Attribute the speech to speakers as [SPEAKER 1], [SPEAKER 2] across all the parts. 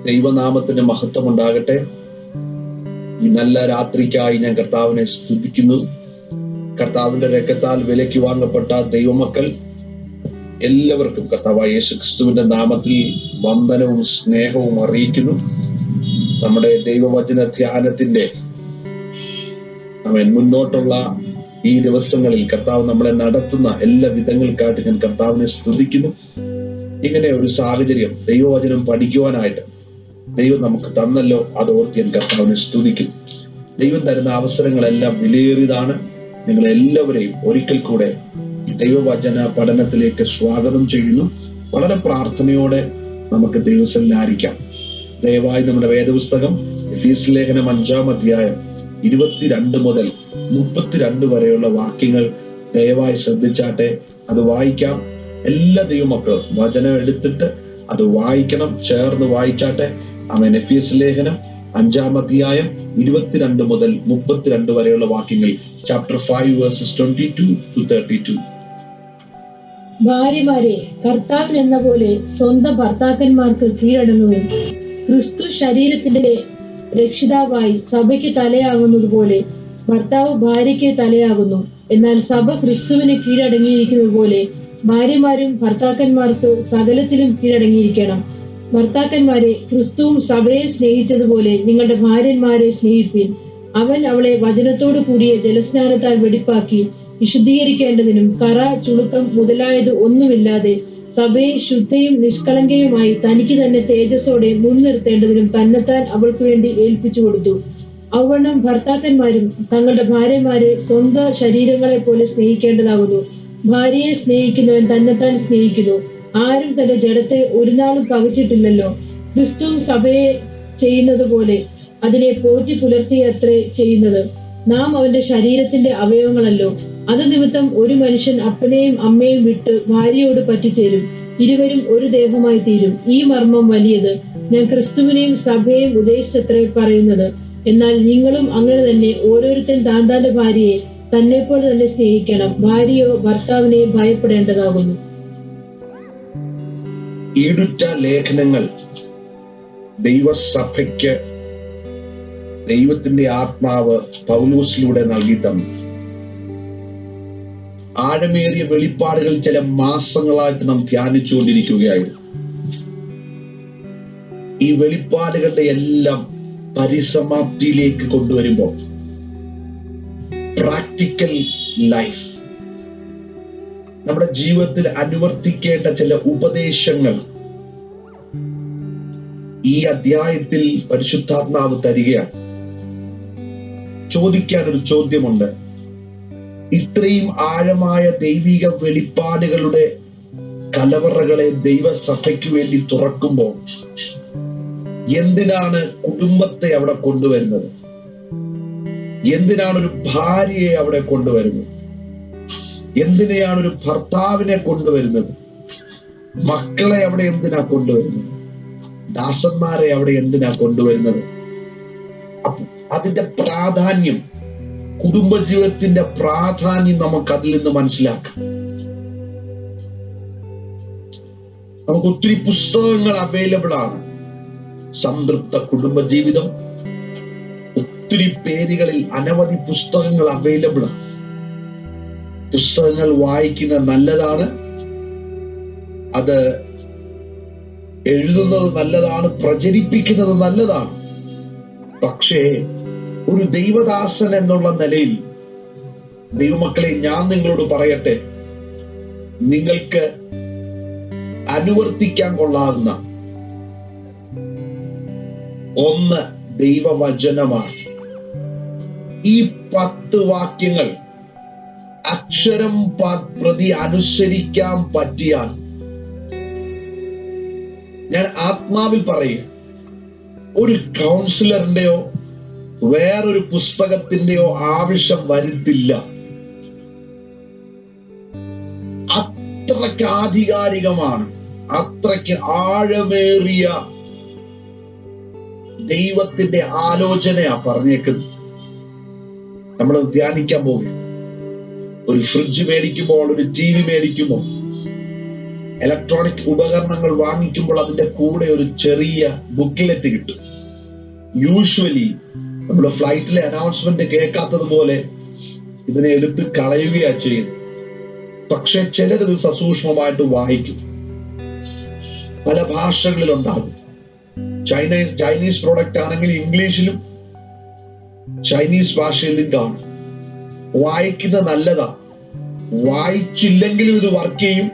[SPEAKER 1] ദൈവനാമത്തിന് മഹത്വം ഉണ്ടാകട്ടെ. ഈ നല്ല രാത്രിക്കായി ഞാൻ കർത്താവിനെ സ്തുതിക്കുന്നു. കർത്താവിന്റെ രക്തത്താൽ വിലയ്ക്ക് വാങ്ങപ്പെട്ട ദൈവമക്കൾ എല്ലാവർക്കും കർത്താവായ യേശുക്രിസ്തുവിന്റെ നാമത്തിൽ വന്ദനവും സ്നേഹവും അറിയിക്കുന്നു. നമ്മുടെ ദൈവവചന ധ്യാനത്തിന്റെ മുന്നോട്ടുള്ള ഈ ദിവസങ്ങളിൽ കർത്താവ് നമ്മളെ നടത്തുന്ന എല്ലാ വിധങ്ങൾക്കായിട്ട് ഞാൻ കർത്താവിനെ സ്തുതിക്കുന്നു. ഇങ്ങനെ ഒരു സാഹചര്യം ദൈവവചനം പഠിക്കുവാനായിട്ട് ദൈവം നമുക്ക് തന്നല്ലോ, അതോർത്ത് ഞാൻ കർത്താവിനെ സ്തുതിക്കുന്നു. ദൈവം തരുന്ന അവസരങ്ങളെല്ലാം വിലയേറിയതാണ്. നിങ്ങളെല്ലാവരെയും ഒരിക്കൽ കൂടെ ഈ ദൈവവചന പഠനത്തിലേക്ക് സ്വാഗതം ചെയ്യുന്നു. വളരെ പ്രാർത്ഥനയോടെ നമുക്ക് ദൈവസന്നിധിയിലായിരിക്കാം. ദയവായി നമ്മുടെ വേദപുസ്തകം എഫീസ് ലേഖനം 5-ാം അധ്യായം 22 മുതൽ 32 വരെയുള്ള വാക്യങ്ങൾ ദയവായി ശ്രദ്ധിച്ചാട്ടെ. അത് വായിക്കാം. എല്ലാ ദൈവമക്കളും വചനം എടുത്തിട്ട് അത് വായിക്കണം, ചേർന്ന് വായിച്ചാട്ടെ. ആമേൻ. എഫീസ് ലേഖനം 5-ാം അധ്യായം 22 മുതൽ 32 വരെയുള്ള വാക്യങ്ങൾ. Chapter 5 versus 22-32.
[SPEAKER 2] ഭാര്യമാരെ, കർത്താവിന് എന്ന പോലെ സ്വന്തം ഭർത്താക്കന്മാർക്ക് കീഴടങ്ങുവിൻ. ക്രിസ്തു ശരീരത്തിന്റെ രക്ഷിതാവായി സഭയ്ക്ക് തലയാകുന്നത് പോലെ ഭർത്താവ് ഭാര്യയ്ക്ക് തലയാകുന്നു. എന്നാൽ സഭ ക്രിസ്തുവിന് കീഴടങ്ങിയിരിക്കുന്നത് പോലെ ഭാര്യമാരും ഭർത്താക്കന്മാർക്ക് സകലത്തിലും കീഴടങ്ങിയിരിക്കണം. ഭർത്താക്കന്മാരെ, ക്രിസ്തുവും സഭയെ സ്നേഹിച്ചതുപോലെ നിങ്ങളുടെ ഭാര്യന്മാരെ സ്നേഹിപ്പിൻ. അവൻ അവളെ വചനത്തോടു കൂടിയ ജലസ്നാനത്താൽ വെടിപ്പാക്കി വിശുദ്ധീകരിക്കേണ്ടതിനും കറ, ചുളുക്കം മുതലായത് ഒന്നുമില്ലാതെ സഭയെ ശുദ്ധയും നിഷ്കളങ്കയുമായി തനിക്ക് തന്നെ തേജസ്സോടെ മുൻനിർത്തേണ്ടതിനും തന്നെത്താൻ അവൾക്ക് വേണ്ടി ഏൽപ്പിച്ചു കൊടുത്തു. ഔവണ്ണം ഭർത്താക്കന്മാരും തങ്ങളുടെ ഭാര്യമാരെ സ്വന്തം ശരീരങ്ങളെ പോലെ സ്നേഹിക്കേണ്ടതാകുന്നു. ഭാര്യയെ സ്നേഹിക്കുന്നവൻ തന്നെത്താൻ സ്നേഹിക്കുന്നു. ആരും തന്റെ ജഡത്തെ ഒരു നാളും പകച്ചിട്ടില്ലല്ലോ. ക്രിസ്തുവും സഭയെ ചെയ്യുന്നത് പോലെ അതിനെ പോറ്റി പുലർത്തിയത്രേ ചെയ്യുന്നത്. നാം അവന്റെ ശരീരത്തിന്റെ അവയവങ്ങളല്ലോ. അത് നിമിത്തം ഒരു മനുഷ്യൻ അപ്പനെയും അമ്മയും വിട്ട് ഭാര്യയോട് പറ്റിച്ചേരും, ഇരുവരും ഒരു ദേഹമായി തീരും. ഈ മർമ്മം വലിയത്. ഞാൻ ക്രിസ്തുവിനെയും സഭയെയും ഉദ്ദേശിച്ചത്രേ പറയുന്നത്. എന്നാൽ നിങ്ങളും അങ്ങനെ തന്നെ ഓരോരുത്തൻ താന്താന്റെ ഭാര്യയെ തന്നെ പോലെ തന്നെ സ്നേഹിക്കണം. ഭാര്യയോ ഭർത്താവിനെ ഭയപ്പെടേണ്ടതാകുന്നു.
[SPEAKER 1] ഈടുറ്റ ലേഖനങ്ങൾ ദൈവസഭയ്ക്ക് ദൈവത്തിന്റെ ആത്മാവ് പൗലോസിലൂടെ നൽകി തന്നു. ആഴമേറിയ വെളിപ്പാടുകൾ ചില മാസങ്ങളായിട്ട് നാം ധ്യാനിച്ചുകൊണ്ടിരിക്കുകയായിരുന്നു. ഈ വെളിപ്പാടുകളുടെ എല്ലാം പരിസമാപ്തിയിലേക്ക് കൊണ്ടുവരുമ്പോൾ പ്രാക്ടിക്കൽ ലൈഫ്, നമ്മുടെ ജീവിതത്തിൽ അനുവർത്തിക്കേണ്ട ചില ഉപദേശങ്ങൾ ഈ അധ്യായത്തിൽ പരിശുദ്ധാത്മാവ് തരികയാണ്. ചോദിക്കാൻ ഒരു ചോദ്യമുണ്ട്. ഇത്രയും ആഴമായ ദൈവിക വെളിപ്പാടുകളുടെ കലവറകളെ ദൈവസഭയ്ക്ക് വേണ്ടി തുറക്കുമ്പോൾ എന്തിനാണ് കുടുംബത്തെ അവിടെ കൊണ്ടുവരുന്നത്? എന്തിനാണ് ഒരു ഭാര്യയെ അവിടെ കൊണ്ടുവരുന്നത്? എന്തിനെയാണ് ഒരു ഭർത്താവിനെ കൊണ്ടുവരുന്നത്? മക്കളെ അവിടെ എന്തിനാ കൊണ്ടുവരുന്നത്? ദാസന്മാരെ അവിടെ എന്തിനാ കൊണ്ടുവരുന്നത്? അതിന്റെ പ്രാധാന്യം, കുടുംബജീവിതത്തിന്റെ പ്രാധാന്യം നമുക്ക് അതിൽ നിന്ന് മനസ്സിലാക്കാം. നമുക്ക് ഒത്തിരി പുസ്തകങ്ങൾ അവൈലബിൾ ആണ്. സംതൃപ്ത കുടുംബജീവിതം, ഒത്തിരി പേരുകളിൽ അനവധി പുസ്തകങ്ങൾ അവൈലബിൾ ആണ്. പുസ്തകങ്ങൾ വായിക്കുന്നത് നല്ലതാണ്, അത് എഴുതുന്നത് നല്ലതാണ്, പ്രചരിപ്പിക്കുന്നത് നല്ലതാണ്. പക്ഷേ ഒരു ദൈവദാസൻ എന്നുള്ള നിലയിൽ ദൈവമക്കളെ, ഞാൻ നിങ്ങളോട് പറയട്ടെ, നിങ്ങൾക്ക് അനുവർത്തിക്കാൻ കൊള്ളാവുന്ന ഒന്ന് ദൈവവചനമാണ്. ഈ 10 വാക്യങ്ങൾ അക്ഷരം പ്രതി അനുസരിക്കാൻ പറ്റിയാൽ, ഞാൻ ആത്മാവിൽ പറയുക, ഒരു കൗൺസിലറിന്റെയോ വേറൊരു പുസ്തകത്തിന്റെയോ ആവശ്യം വരുത്തില്ല. അത്രയ്ക്ക് ആധികാരികമാണ്, അത്രയ്ക്ക് ആഴമേറിയ ദൈവത്തിന്റെ ആലോചനയാ പറഞ്ഞേക്കുന്നത്. നമ്മൾ ധ്യാനിക്കാൻ പോകുക. ഒരു ഫ്രിഡ്ജ് മേടിക്കുമ്പോൾ, ഒരു TV മേടിക്കുമ്പോൾ ഇലക്ട്രോണിക് ഉപകരണങ്ങൾ വാങ്ങിക്കുമ്പോൾ അതിന്റെ കൂടെ ഒരു ചെറിയ ബുക്ക്ലെറ്റ് കിട്ടും. യൂഷ്വലി നമ്മൾ ഫ്ലൈറ്റിലെ അനൗൺസ്മെന്റ് കേൾക്കാത്തത് പോലെ ഇതിനെ എടുത്ത് കളയുകയാണ് ചെയ്യുന്നത്. പക്ഷെ ചിലരിത് സസൂക്ഷ്മമായിട്ട് വായിക്കും. പല ഭാഷകളിൽ ഉണ്ടാകും. ചൈനീസ് പ്രോഡക്റ്റ് ആണെങ്കിൽ ഇംഗ്ലീഷിലും ചൈനീസ് ഭാഷയിലും കാണും. വായിക്കുന്ന നല്ലതാ. വായിച്ചില്ലെങ്കിലും ഇത് വർക്ക് ചെയ്യും,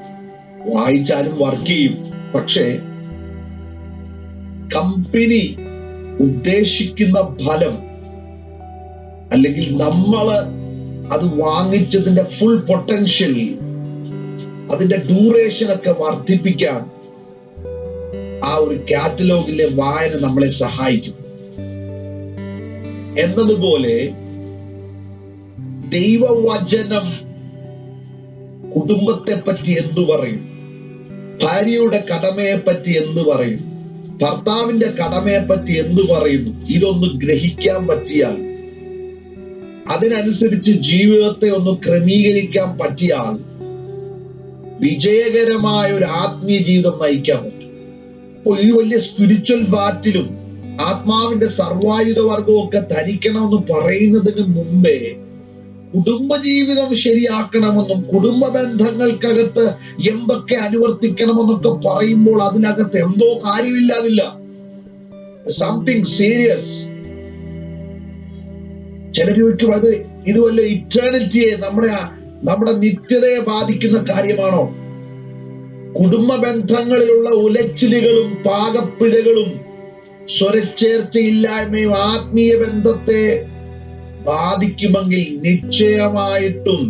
[SPEAKER 1] വായിച്ചാലും വർക്ക് ചെയ്യും. പക്ഷേ കമ്പനി ഉദ്ദേശിക്കുന്ന ഫലം അല്ലെങ്കിൽ നമ്മള് അത് വാങ്ങിച്ചതിന്റെ ഫുൾ പൊട്ടൻഷ്യൽ, അതിന്റെ ഡ്യൂറേഷൻ ഒക്കെ വർദ്ധിപ്പിക്കാൻ ആ ഒരു കാറ്റലോഗിലെ വായന നമ്മളെ സഹായിക്കും. എന്നതുപോലെ ദൈവവചനം കുടുംബത്തെ പറ്റി എന്തു പറയും, ഭാര്യയുടെ കടമയെ പറ്റി എന്തു പറയും, ഭർത്താവിന്റെ കടമയെ പറ്റി എന്തു പറയുന്നു, ഇതൊന്ന് ഗ്രഹിക്കാൻ പറ്റിയാൽ, അതിനനുസരിച്ച് ജീവിതത്തെ ഒന്ന് ക്രമീകരിക്കാൻ പറ്റിയാൽ വിജയകരമായ ഒരു ആത്മീയ ജീവിതം നയിക്കാൻ പറ്റും. അപ്പൊ ഈ വലിയ സ്പിരിച്വൽ ബാറ്റിലും ആത്മാവിന്റെ സർവായുധവർഗവും ഒക്കെ ധരിക്കണമെന്ന് പറയുന്നതിന് മുമ്പേ കുടുംബജീവിതം ശരിയാക്കണമെന്നും കുടുംബ ബന്ധങ്ങൾക്കകത്ത് എന്തൊക്കെ അനുവർത്തിക്കണമെന്നൊക്കെ പറയുമ്പോൾ അതിനകത്ത് എന്തോ കാര്യമില്ലാതില്ല. Something serious. ചിലർ ചോദിക്കും, ഇത് വല്ല ഇറ്റേണിറ്റിയെ, നമ്മുടെ നിത്യതയെ ബാധിക്കുന്ന കാര്യമാണോ? കുടുംബ ബന്ധങ്ങളിലുള്ള ഉലച്ചിലുകളും പാകപ്പിഴകളും സ്വരച്ചേർച്ചയില്ലായ്മയും ആത്മീയ ബന്ധത്തെ ബാധിക്കുമെങ്കിൽ നിശ്ചയമായിട്ടും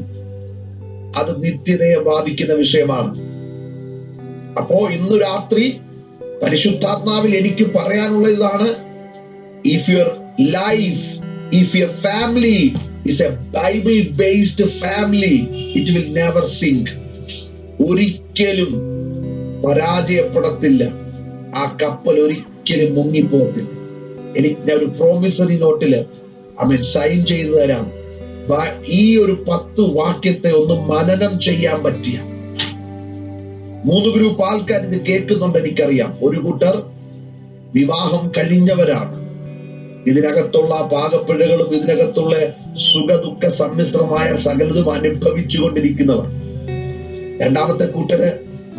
[SPEAKER 1] അത് നിത്യതയെ ബാധിക്കുന്ന വിഷയമാണ്. അപ്പോ ഇന്നു രാത്രി പരിശുദ്ധാത്മാവിൽ എനിക്ക് പറയാനുള്ള ഇതാണ്: if your life, if your family is a Bible based family, it will never sink. ഒരിക്കലും പരാജയപ്പെടത്തില്ല. ആ കപ്പൽ ഒരിക്കലും മുങ്ങിപ്പോകത്തില്ല. ഞാൻ ഒരു പ്രോമിസറി നോട്ടില് സൈൻ ചെയ്തു തരാം. ഈ ഒരു 10 വാക്യത്തെ ഒന്ന് മനനം ചെയ്യാൻ പറ്റിയ 3 ഗ്രൂപ്പ് ആൾക്കാർ ഇത് കേൾക്കുന്നുണ്ട് എനിക്കറിയാം. ഒരു കൂട്ടർ വിവാഹം കഴിഞ്ഞവരാണ്, ഇതിനകത്തുള്ള പാകപ്പിഴകളും ഇതിനകത്തുള്ള സുഖദുഃഖ സമ്മിശ്രമായ സകലതും അനുഭവിച്ചു കൊണ്ടിരിക്കുന്നവർ. രണ്ടാമത്തെ കൂട്ടര്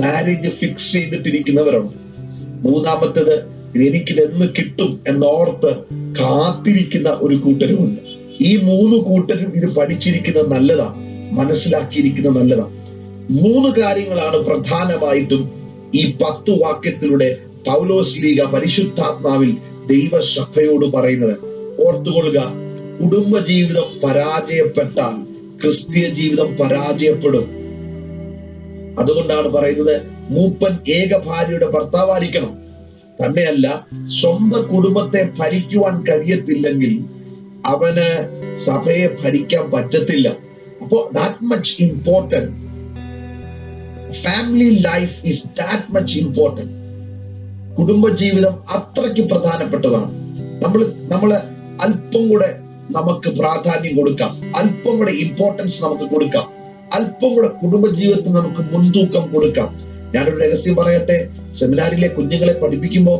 [SPEAKER 1] മാരേജ് ഫിക്സ് ചെയ്തിട്ടിരിക്കുന്നവരുണ്ട്. മൂന്നാമത്തേത് എനിക്കിതെന്ന് കിട്ടും എന്നോർത്ത് കാത്തിരിക്കുന്ന ഒരു കൂട്ടരുമുണ്ട്. ഈ 3 കൂട്ടരും ഇത് പഠിച്ചിരിക്കുന്നത് നല്ലതാ, മനസ്സിലാക്കിയിരിക്കുന്നത് നല്ലതാ. 3 കാര്യങ്ങളാണ് പ്രധാനമായിട്ടും ഈ 10 വാക്യത്തിലൂടെ പൗലോസ് ലീഗ പരിശുദ്ധാത്മാവിൽ ദൈവസഭയോട് പറയുന്നത്. ഓർത്തുകൊള്ളുക, കുടുംബജീവിതം പരാജയപ്പെട്ടാൽ ക്രിസ്തീയ ജീവിതം പരാജയപ്പെടും. അതുകൊണ്ടാണ് പറയുന്നത് മൂപ്പൻ ഏക ഭാര്യയുടെ ഭർത്താവായിരിക്കണം. തന്നെയല്ല, സ്വന്തം കുടുംബത്തെ ഭരിക്കുവാൻ കഴിയത്തില്ലെങ്കിൽ അവന് സഭയെ ഭരിക്കാൻ പറ്റത്തില്ല. അപ്പോ that much important. Family life is that much important. കുടുംബജീവിതം അത്രയ്ക്ക് പ്രധാനപ്പെട്ടതാണ്. നമ്മള് അല്പം കൂടെ നമുക്ക് പ്രാധാന്യം കൊടുക്കാം, അല്പം കൂടെ ഇമ്പോർട്ടൻസ് നമുക്ക് കൊടുക്കാം, അല്പം കൂടെ കുടുംബജീവിതത്തിന് നമുക്ക് മുൻതൂക്കം കൊടുക്കാം. ഞാനൊരു രഹസ്യം പറയട്ടെ. സെമിനാരിലെ കുഞ്ഞുങ്ങളെ പഠിപ്പിക്കുമ്പോൾ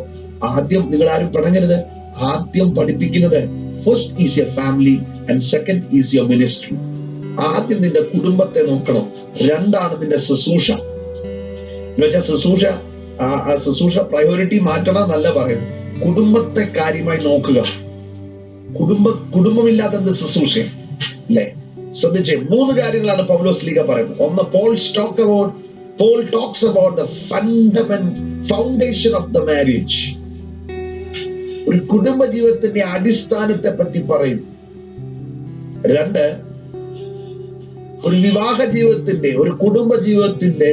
[SPEAKER 1] ആദ്യം, നിങ്ങൾ ആരും പിണങ്ങരുത്, ആദ്യം പഠിപ്പിക്കുന്നത് first is your family and second is your ministry. ആദ്യം നിന്റെ കുടുംബത്തെ നോക്കണം, രണ്ടാണ് നിന്റെ ശുശ്രൂഷ. എന്നുവെച്ചാൽ ശുശ്രൂഷ പ്രയോറിറ്റി മാറ്റണം എന്നല്ല പറയുന്നത്. കുടുംബത്തെ കാര്യമായി നോക്കുക. കുടുംബമില്ലാതെ എന്ത് ശുശ്രൂഷ അല്ലേ? ശ്രദ്ധിച്ചേ, 3 കാര്യങ്ങളാണ് പൗലോസ് ലീഗ പറയുന്നത്. ഒന്ന്, Paul talks about the foundation of the marriage. ഒരു കുടുംബ ജീവിതത്തിന്റെ അടിസ്ഥാനത്തെ പറ്റി പറയുന്നു. 2, ഒരു വിവാഹ ജീവിതത്തിന്റെ, ഒരു കുടുംബ ജീവിതത്തിന്റെ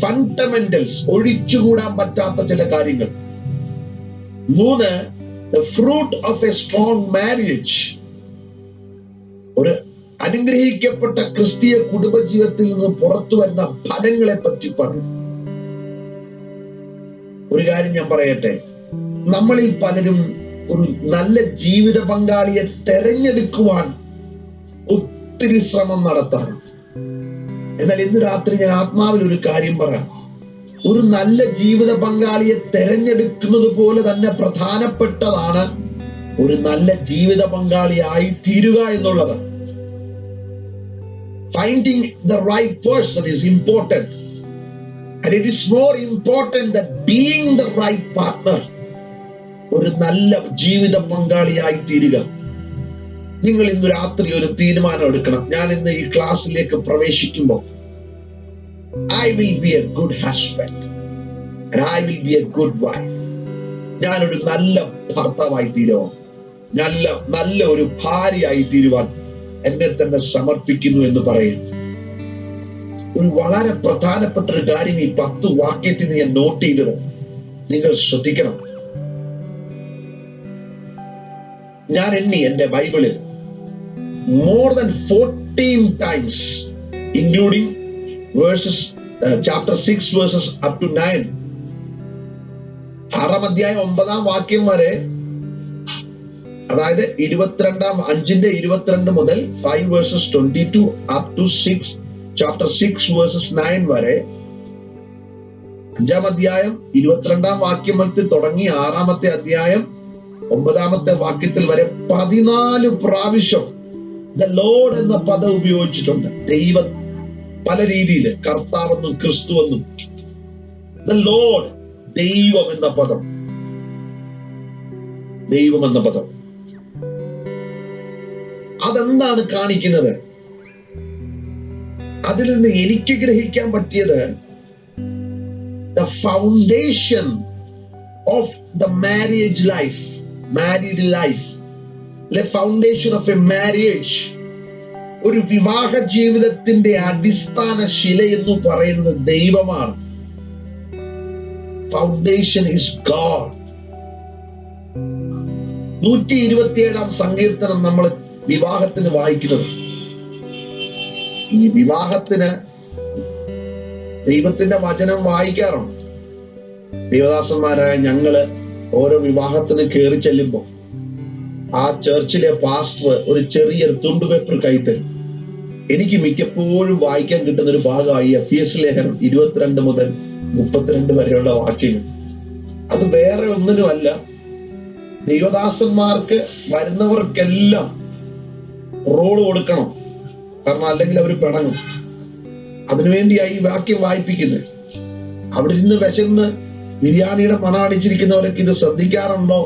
[SPEAKER 1] ഫണ്ടമെന്റൽസ്, ഒഴിച്ചുകൂടാൻ പറ്റാത്ത ചില കാര്യങ്ങൾ. 3, the fruit of a strong marriage. ഒരു അനുഗ്രഹിക്കപ്പെട്ട ക്രിസ്തീയ കുടുംബജീവിതത്തിൽ നിന്ന് പുറത്തു വരുന്ന ഫലങ്ങളെ പറ്റി പറയും. ഒരു കാര്യം ഞാൻ പറയട്ടെ, നമ്മളിൽ പലരും ഒരു നല്ല ജീവിത പങ്കാളിയെ തെരഞ്ഞെടുക്കുവാൻ ഒത്തിരി ശ്രമം നടത്താറുണ്ട്. എന്നാൽ ഇന്ന് രാത്രി ഞാൻ ആത്മാവിൽ ഒരു കാര്യം പറയാം. ഒരു നല്ല ജീവിത പങ്കാളിയെ തെരഞ്ഞെടുക്കുന്നത് പോലെ തന്നെ പ്രധാനപ്പെട്ടതാണ് ഒരു നല്ല ജീവിത പങ്കാളിയായി തീരുക എന്നുള്ളത്. Finding the right person is important, and it is more important than being the right partner. ഒരു നല്ല ജീവിത പങ്കാളിയായി തീരുക. നിങ്ങൾ ഇന്ന് രാത്രി ഒരു തീരുമാനം എടുക്കണം. ഞാൻ ഇന്ന് ഈ ക്ലാസ്സിലേക്ക് പ്രവേശിക്കുമ്പോൾ I will be a good husband and I will be a good wife. ഞാനൊരു നല്ല ഭർത്താവായി തീരുവാൻ, നല്ല ഒരു ഭാര്യയായി തീരുവാൻ എന്നെ തന്നെ സമർപ്പിക്കുന്നു എന്ന് പറയും. ഒരു വളരെ പ്രധാനപ്പെട്ട ഒരു കാര്യം ഈ 10 വാക്യത്തിൽ ഞാൻ നോട്ട് ചെയ്തത് നിങ്ങൾ ശ്രദ്ധിക്കണം. ഞാൻ എന്റെ ബൈബിളിൽ more than 14 times, including chapter 6 verses up to 9, 6-ാം അധ്യായം 9-ാം വാക്യം വരെ, അതായത് 5-22 മുതൽ 5 verses 22 up to 6 chapter 6 verses 9 വരെ, 5-ാം അധ്യായം 22-ാം വാക്യം മുതൽ തുടങ്ങി 6-ാമത്തെ അധ്യായം 9-ാമത്തെ വാക്യത്തിൽ വരെ 14 പ്രാവശ്യം ദ ലോർഡ് എന്ന പദം ഉപയോഗിച്ചിട്ടുണ്ട്. ദൈവം പല രീതിയിൽ, കർത്താവെന്നും ക്രിസ്തുവെന്നും. ദ ലോർഡ്, ദൈവം എന്ന പദം, അതെന്താണ് കാണിക്കുന്നത്? അതിൽ നിന്ന് എനിക്ക് ഗ്രഹിക്കാൻ പറ്റിയത് the foundation of the marriage life, married life, foundation of A marriage, ഒരു വിവാഹ ജീവിതത്തിന്റെ അടിസ്ഥാന ശില എന്ന് പറയുന്നത് ദൈവമാണ്. Foundation is God. 127-ാം സങ്കീർത്തനം നമ്മൾ വിവാഹത്തിന് വായിക്കുന്നത്. ഈ വിവാഹത്തിന് ദൈവത്തിന്റെ വചനം വായിക്കാറുണ്ട്. ദേവദാസന്മാരായ ഞങ്ങള് ഓരോ വിവാഹത്തിന് കയറി ചെല്ലുമ്പോ ആ ചർച്ചിലെ പാസ്റ്റർ ഒരു ചെറിയൊരു തുണ്ടുപേപ്പർ കൈത്തരും. എനിക്ക് മിക്കപ്പോഴും വായിക്കാൻ കിട്ടുന്ന ഒരു ഭാഗമായി എഫേസ്യ ലേഖനം 22 മുതൽ 32 വരെയുള്ള വാക്യങ്ങൾ. അത് വേറെ ഒന്നിനുമല്ല, ദൈവദാസന്മാർക്ക് വരുന്നവർക്കെല്ലാം റോള് കൊടുക്കണം, കാരണം അല്ലെങ്കിൽ അവർ പിണങ്ങും. അതിനുവേണ്ടിയായി ഈ വാക്യം വായിപ്പിക്കുന്നത്. അവിടെ ഇരുന്ന് വിശന്ന് ബിരിയാണിയുടെ മണമടിച്ചിരിക്കുന്നവരൊക്കെ ഇത് ശ്രദ്ധിക്കാറുണ്ടോ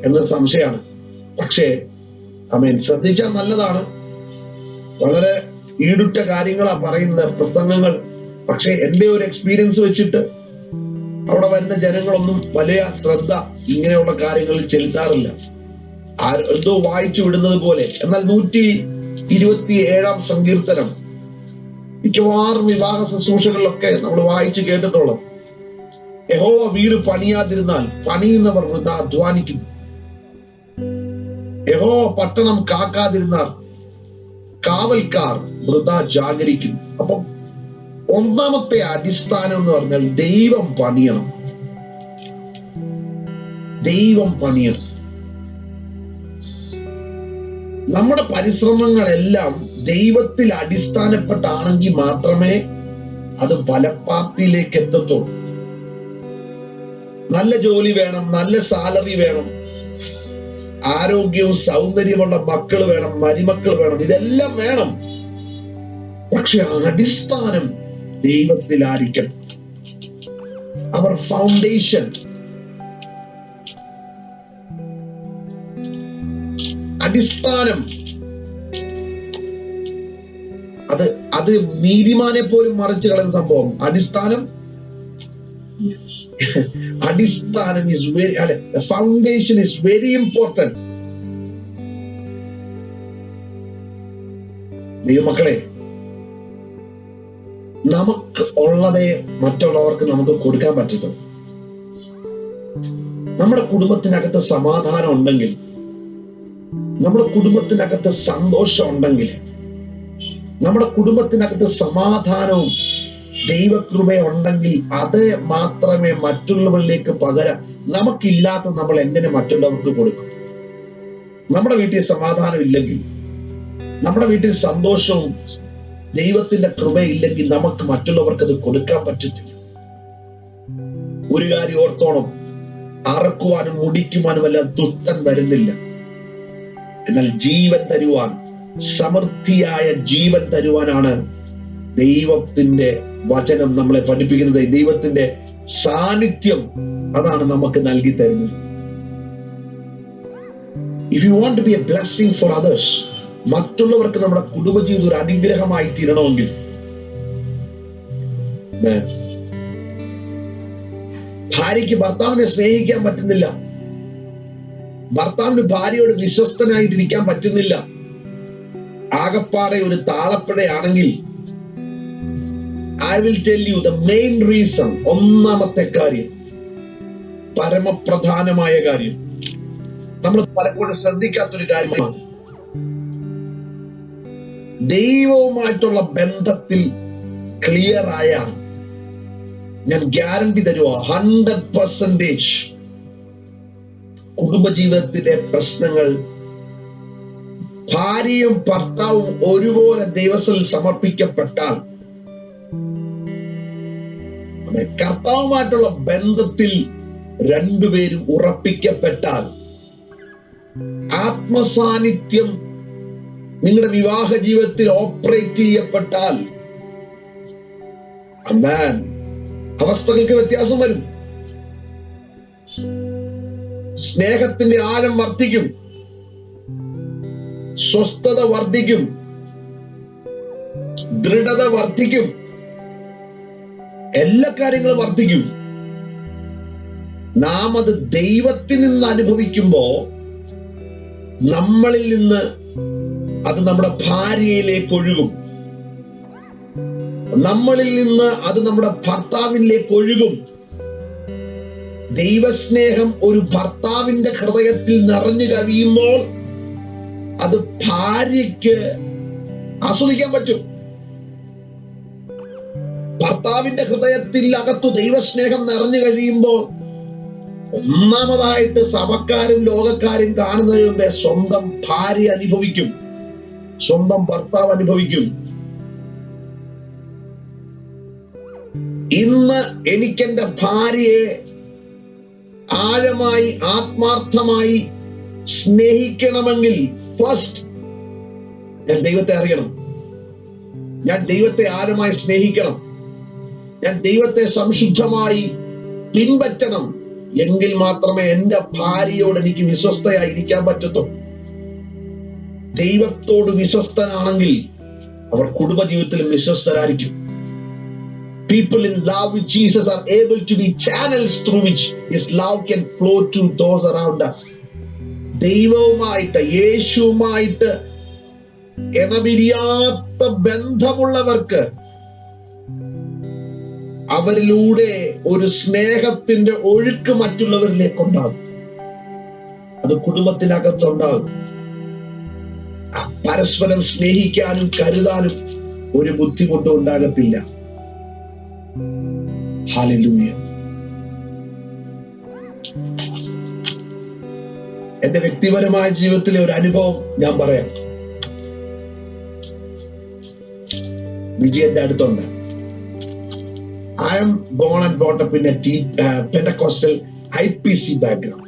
[SPEAKER 1] എന്ന സംശയമാണ്. പക്ഷേ ശ്രദ്ധിച്ചാൽ നല്ലതാണ്. വളരെ ഈടുറ്റ കാര്യങ്ങളാ പറയുന്ന പ്രസംഗങ്ങൾ. പക്ഷെ എന്റെ ഒരു എക്സ്പീരിയൻസ് വെച്ചിട്ട് അവിടെ വരുന്ന ജനങ്ങളൊന്നും വലിയ ശ്രദ്ധ ഇങ്ങനെയുള്ള കാര്യങ്ങളിൽ ചെലുത്താറില്ല. എന്തോ വായിച്ചു വിടുന്നത് പോലെ. എന്നാൽ 127-ാം സങ്കീർത്തനം മിക്കവാറും വിവാഹ ശുശ്രൂഷകളിലൊക്കെ നമ്മൾ വായിച്ചു കേട്ടിട്ടുള്ളത്. യഹോവ വീട് പണിയാതിരുന്നാൽ പണിയുന്നവർ വൃഥ അധ്വാനിക്കുന്നു. യഹോവ പട്ടണം കാക്കാതിരുന്നാൽ കാവൽക്കാർ വൃഥ ജാഗരിക്കുന്നു. അപ്പം ഒന്നാമത്തെ അടിസ്ഥാനം എന്ന് പറഞ്ഞാൽ ദൈവം പണിയണം. നമ്മുടെ പരിശ്രമങ്ങളെല്ലാം ദൈവത്തിൽ അടിസ്ഥാനപ്പെട്ടാണെങ്കിൽ മാത്രമേ അത് ഫലപ്രാപ്തിയിലേക്ക് എത്തത്തുള്ളൂ. നല്ല ജോലി വേണം, നല്ല സാലറി വേണം, ആരോഗ്യവും സൗന്ദര്യമുള്ള മക്കൾ വേണം, മരുമക്കൾ വേണം, ഇതെല്ലാം വേണം. പക്ഷെ അടിസ്ഥാനം ദൈവത്തിലായിരിക്കണം. അവർ ഫൗണ്ടേഷൻ, അടിസ്ഥാനം. അത് നീതിമാനെ പോലും മറിച്ച് കളയുന്ന സംഭവം. അടിസ്ഥാനം is very, the foundation is very important. ദൈവമക്കളെ, നമുക്ക് ഉള്ളതേ മറ്റുള്ളവർക്ക് നമുക്ക് കൊടുക്കാൻ പറ്റത്തുള്ളൂ. നമ്മുടെ കുടുംബത്തിനകത്ത് സമാധാനം ഉണ്ടെങ്കിൽ, നമ്മുടെ കുടുംബത്തിനകത്ത് സന്തോഷം ഉണ്ടെങ്കിൽ, നമ്മുടെ കുടുംബത്തിനകത്ത് സമാധാനവും ദൈവകൃപയുണ്ടെങ്കിൽ അത് മാത്രമേ മറ്റുള്ളവരിലേക്ക് പകരാൻ. നമുക്കില്ലാത്ത നമ്മൾ എങ്ങനെ മറ്റുള്ളവർക്ക് കൊടുക്കും? നമ്മുടെ വീട്ടിൽ സമാധാനം ഇല്ലെങ്കിൽ, നമ്മുടെ വീട്ടിൽ സന്തോഷവും ദൈവത്തിന്റെ കൃപയില്ലെങ്കിൽ നമുക്ക് മറ്റുള്ളവർക്ക് അത് കൊടുക്കാൻ പറ്റത്തില്ല. ഒരു കാര്യം ഓർത്തോണം, അറക്കുവാനും മുടിക്കുവാനുമല്ല ദുഷ്ടൻ വരുന്നില്ല, എന്നാൽ ജീവൻ തരുവാൻ, സമൃദ്ധിയായ ജീവൻ തരുവാനാണ് ദൈവത്തിന്റെ വചനം നമ്മളെ പഠിപ്പിക്കുന്നത്. ദൈവത്തിന്റെ സാന്നിധ്യം അതാണ് നമുക്ക് നൽകി തരുന്നത്. If you want to be a blessing for others, മറ്റുള്ളവർക്ക് നമ്മുടെ കുടുംബജീവിതം ഒരു അനുഗ്രഹമായി തീരണമെങ്കിൽ, ഭാര്യയ്ക്ക് ഭർത്താവിനെ സ്നേഹിക്കാൻ പറ്റുന്നില്ല, ഭർത്താവിന് ഭാര്യയോട് വിശ്വസ്തനായിട്ടിരിക്കാൻ പറ്റുന്നില്ല, ആകപ്പാടെ ഒരു താളപ്പിഴയാണെങ്കിൽ, I will tell you the main reason, ഒന്നാമത്തെ കാര്യം, പരമപ്രധാനമായ കാര്യം, നമ്മൾ പലപ്പോഴും ശ്രദ്ധിക്കാത്തൊരു കാര്യമാണ്, ദൈവവുമായിട്ടുള്ള ബന്ധത്തിൽ ക്ലിയർ ആയാൽ ഞാൻ ഗ്യാരണ്ടി തരുക, 100% കുടുംബജീവിതത്തിലെ പ്രശ്നങ്ങൾ, ഭാര്യയും ഭർത്താവും ഒരുപോലെ ദൈവത്തിൽ സമർപ്പിക്കപ്പെട്ടാൽ, കർത്താവുമായിട്ടുള്ള ബന്ധത്തിൽ രണ്ടുപേരും ഉറപ്പിക്കപ്പെട്ടാൽ, ആത്മസാന്നിധ്യം നിങ്ങളുടെ വിവാഹ ജീവിതത്തിൽ ഓപ്പറേറ്റ് ചെയ്യപ്പെട്ടാൽ, അമ്മേൻ, അവസ്ഥകൾക്ക് വ്യത്യാസം വരും. സ്നേഹത്തിന്റെ ആഴം വർദ്ധിക്കും, സ്വസ്ഥത വർദ്ധിക്കും, ദൃഢത വർദ്ധിക്കും, എല്ലാ കാര്യങ്ങളും വർദ്ധിക്കും. നാം അത് ദൈവത്തിൽ നിന്ന് അനുഭവിക്കുമ്പോ നമ്മളിൽ നിന്ന് അത് നമ്മുടെ ഭാര്യയിലേക്ക് ഒഴുകും, നമ്മളിൽ നിന്ന് അത് നമ്മുടെ ഭർത്താവിലേക്ക് ഒഴുകും. ദൈവസ്നേഹം ഒരു ഭർത്താവിന്റെ ഹൃദയത്തിൽ നിറഞ്ഞു കഴിയുമ്പോൾ അത് ഭാര്യയ്ക്ക് ആസ്വദിക്കാൻ പറ്റും. ഭർത്താവിന്റെ ഹൃദയത്തിൽ അകത്തു ദൈവസ്നേഹം നിറഞ്ഞു കഴിയുമ്പോൾ ഒന്നാമതായിട്ട് സഭക്കാരും ലോകക്കാരും കാണുന്നതിന് മുമ്പേ സ്വന്തം ഭാര്യ അനുഭവിക്കും, സ്വന്തം ഭർത്താവ് അനുഭവിക്കും. ഇന്ന് എനിക്കെന്റെ ഭാര്യയെ ആഴമായി ആത്മാർത്ഥമായി സ്നേഹിക്കണമെങ്കിൽ ഫസ്റ്റ് ഞാൻ ദൈവത്തെ അറിയണം, ഞാൻ ദൈവത്തെ ആഴമായി സ്നേഹിക്കണം, ഞാൻ ദൈവത്തെ സംശുദ്ധമായി പിൻപറ്റണം. എങ്കിൽ മാത്രമേ എന്റെ ഭാര്യയോട് എനിക്ക് വിശ്വസ്തയായിരിക്കാൻ പറ്റത്തുള്ളൂ. ദൈവത്തോട് വിശ്വസ്തനാണെങ്കിൽ അവർ കുടുംബജീവിതത്തിലും വിശ്വസ്തരായിരിക്കും. People in love with Jesus are able to be channels through which His love can flow to those around us. ദൈവവുമായിട്ട്, യേശുവുമായിട്ട് ഇണപിരിയാത്ത ബന്ധമുള്ളവർക്ക് അവരിലൂടെ ഒരു സ്നേഹത്തിന്റെ ഒഴുക്ക് മറ്റുള്ളവരിലേക്ക് ഉണ്ടാകും. അത് കുടുംബത്തിനകത്തുണ്ടാകും. പരസ്പരം സ്നേഹിക്കാനും കരുതാനും ഒരു ബുദ്ധിമുട്ടും ഉണ്ടാകത്തില്ല. ഹല്ലേലൂയ. എന്റെ വ്യക്തിപരമായ ജീവിതത്തിലെ ഒരു അനുഭവം ഞാൻ പറയാം. വിജയന്റെ അടുത്തുണ്ട്. I am born and brought up in a Pentecostal IPC background,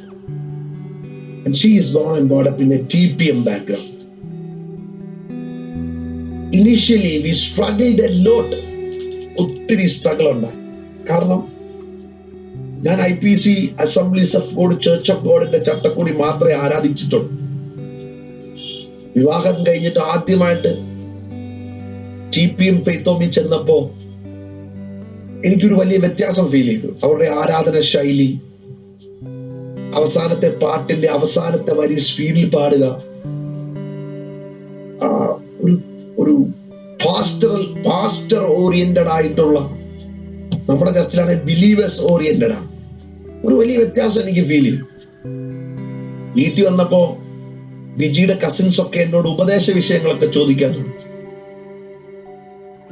[SPEAKER 1] and she is born and brought up in a TPM background. Initially we struggled a lot. ഒത്തിരി സ്ട്രഗിൾ ഉണ്ടായി. കാരണം ഞാൻ IPC assemblies of God, church of ഗോഡിന്റെ ചട്ടക്കൂടി മാത്രമേ ആരാധിച്ചിട്ടുള്ളൂ. വിവാഹം കഴിഞ്ഞിട്ട് ആദ്യമായിട്ട് TPM ഫെയ്ത്ത് ഹോമിൽ ചെന്നപ്പോ എനിക്കൊരു വലിയ വ്യത്യാസം ഫീൽ ചെയ്തു. അവരുടെ ആരാധന ശൈലി, അവസാനത്തെ പാട്ടിന്റെ അവസാനത്തെ വരി സ്പീഡിൽ പാടുക, ഒരു പാസ്റ്റർ ഓറിയന്റഡ് ആയിട്ടുള്ള, നമ്മുടെ ചർച്ചിലാണ് ബിലീവേഴ്സ് ഓറിയന്റഡ് ആണ്. ഒരു വലിയ വ്യത്യാസം എനിക്ക് ഫീൽ ചെയ്തു. വീട്ടിൽ വന്നപ്പോ വിജിയുടെ കസിൻസ് ഒക്കെ എന്നോട് ഉപദേശ വിഷയങ്ങളൊക്കെ ചോദിക്കാൻ തുടങ്ങി.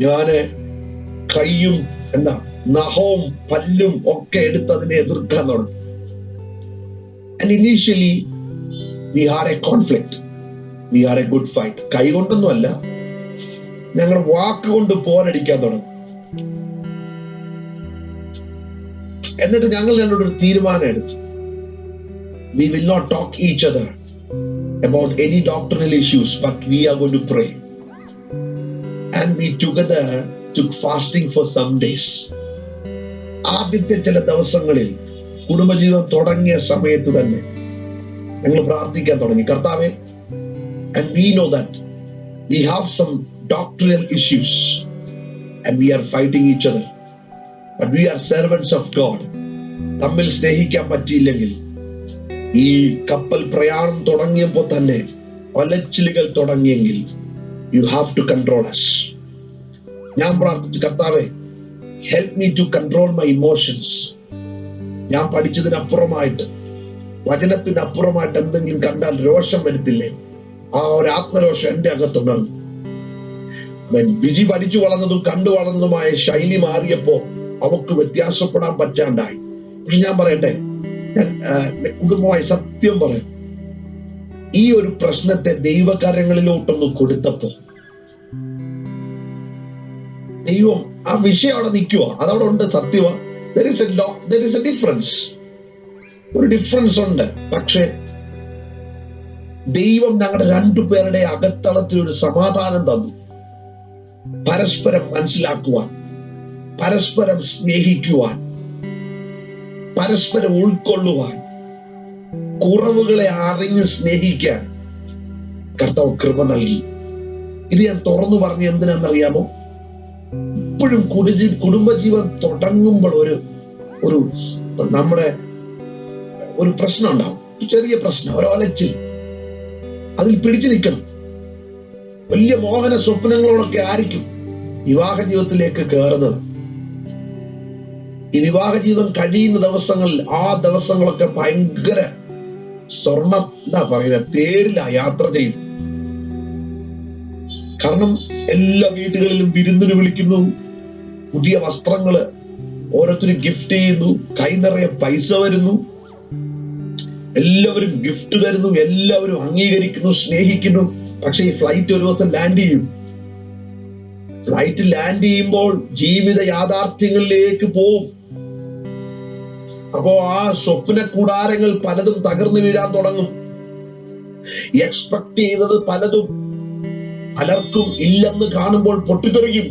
[SPEAKER 1] ഞാന് കയ്യും നഖവും പല്ലും ഒക്കെ എടുത്ത് അതിനെ എതിർക്കാൻ തുടങ്ങി. And initially we had a conflict, we had a good fight. കൈ കൊണ്ടൊന്നുമല്ല, ഞങ്ങൾ വാക്കുകൊണ്ട് പോരടിക്കാൻ തുടങ്ങി. എന്നിട്ട് ഞങ്ങൾ രണ്ടൊരു തീരുമാനം എടുത്തു. We will not talk each other about any doctrinal issues, but we are going to pray. And we together took fasting for some days. ആദ്യത്തെ ചില ദിവസങ്ങളിൽ കുടുംബജീവിതം തുടങ്ങിയ സമയത്ത് തന്നെ ഞങ്ങൾ പ്രാർത്ഥിക്കാൻ തുടങ്ങി, കർത്താവേ, and we know that we have some doctrinal issues and we are fighting each other, but we are servants of God. തമ്മിൽ സ്നേഹിക്കാൻ പറ്റിയില്ലെങ്കിൽ ഈ കപ്പൽ പ്രയാണം തുടങ്ങിയപ്പോൾ തന്നെ ഒലച്ചിലുകൾ തുടങ്ങിയെങ്കിൽ you have to control us. ഞാൻ പ്രാർത്ഥിച്ചു, കർത്താവേ, help me to control my emotions. ഞാൻ പഠിച്ചതിനപ്പുറമായിട്ട്, വചനത്തിനപ്പുറമായിട്ട് എന്തെങ്കിലും കണ്ടാൽ രോഷം വരുത്തില്ലേ? ആ ഒരു ആത്മരോഷം എന്റെ അകത്തുണ്ടാകും. ബിജി പഠിച്ചു വളർന്നതും കണ്ടു വളർന്നതുമായ ശൈലി മാറിയപ്പോ അവർക്ക് വ്യത്യാസപ്പെടാൻ പറ്റാണ്ടായി. പക്ഷെ ഞാൻ പറയട്ടെ, ഞാൻ കുടുംബമായി സത്യം പറയും, ഈ ഒരു പ്രശ്നത്തെ ദൈവകരങ്ങളിലോട്ടൊന്ന് കൊടുത്തപ്പോ ദൈവം ആ വിഷയം അവിടെ നിൽക്കുക, അതവിടെ ഉണ്ട്. സത്യമാ, there is a difference. ഒരു ഡിഫറൻസ് ഉണ്ട്. പക്ഷെ ദൈവം ഞങ്ങളുടെ രണ്ടുപേരുടെ അകത്തളത്തിൽ ഒരു സമാധാനം തന്നു. പരസ്പരം മനസ്സിലാക്കുവാൻ, പരസ്പരം സ്നേഹിക്കുവാൻ, പരസ്പരം ഉൾക്കൊള്ളുവാൻ, കുറവുകളെ അറിഞ്ഞ് സ്നേഹിക്കാൻ കർത്താവ് കൃപ നൽകി. ഇത് ഞാൻ തുറന്നു പറഞ്ഞ് എന്തിനാണെന്നറിയാമോ? ഇപ്പോഴും കുടുംബജീവൻ തുടങ്ങുമ്പോൾ ഒരു നമ്മുടെ ഒരു പ്രശ്നം ഉണ്ടാവും, ചെറിയ പ്രശ്നം, ഒരു ഒലച്ചിൽ. അതിൽ പിടിച്ചു നിൽക്കണം. വലിയ മോഹന സ്വപ്നങ്ങളോടൊക്കെ ആയിരിക്കും വിവാഹ ജീവിതത്തിലേക്ക് കയറുന്നത്. ഈ വിവാഹ ജീവിതം കഴിയുന്ന ദിവസങ്ങളിൽ ആ ദിവസങ്ങളൊക്കെ ഭയങ്കര സ്വർണം എന്താ പറയുക, തേരില യാത്ര ചെയ്യും. കാരണം എല്ലാ വീടുകളിലും വിരുന്നിന് വിളിക്കുന്നു, പുതിയ വസ്ത്രങ്ങള് ഓരോരുത്തരും ഗിഫ്റ്റ് ചെയ്യുന്നു, കൈ നിറയെ പൈസ വരുന്നു, എല്ലാവരും ഗിഫ്റ്റ് തരുന്നു, എല്ലാവരും അംഗീകരിക്കുന്നു, സ്നേഹിക്കുന്നു. പക്ഷെ ഈ ഫ്ലൈറ്റ് ഒരു ദിവസം ലാൻഡ് ചെയ്യും. ഫ്ലൈറ്റ് ലാൻഡ് ചെയ്യുമ്പോൾ ജീവിത യാഥാർത്ഥ്യങ്ങളിലേക്ക് പോവും. അപ്പോ ആ സ്വപ്ന കൂടാരങ്ങൾ പലതും തകർന്നു വീഴാൻ തുടങ്ങും. എക്സ്പെക്ട് ചെയ്തത് പലതും പലർക്കും ഇല്ലെന്ന് കാണുമ്പോൾ പൊട്ടിത്തെറിക്കും.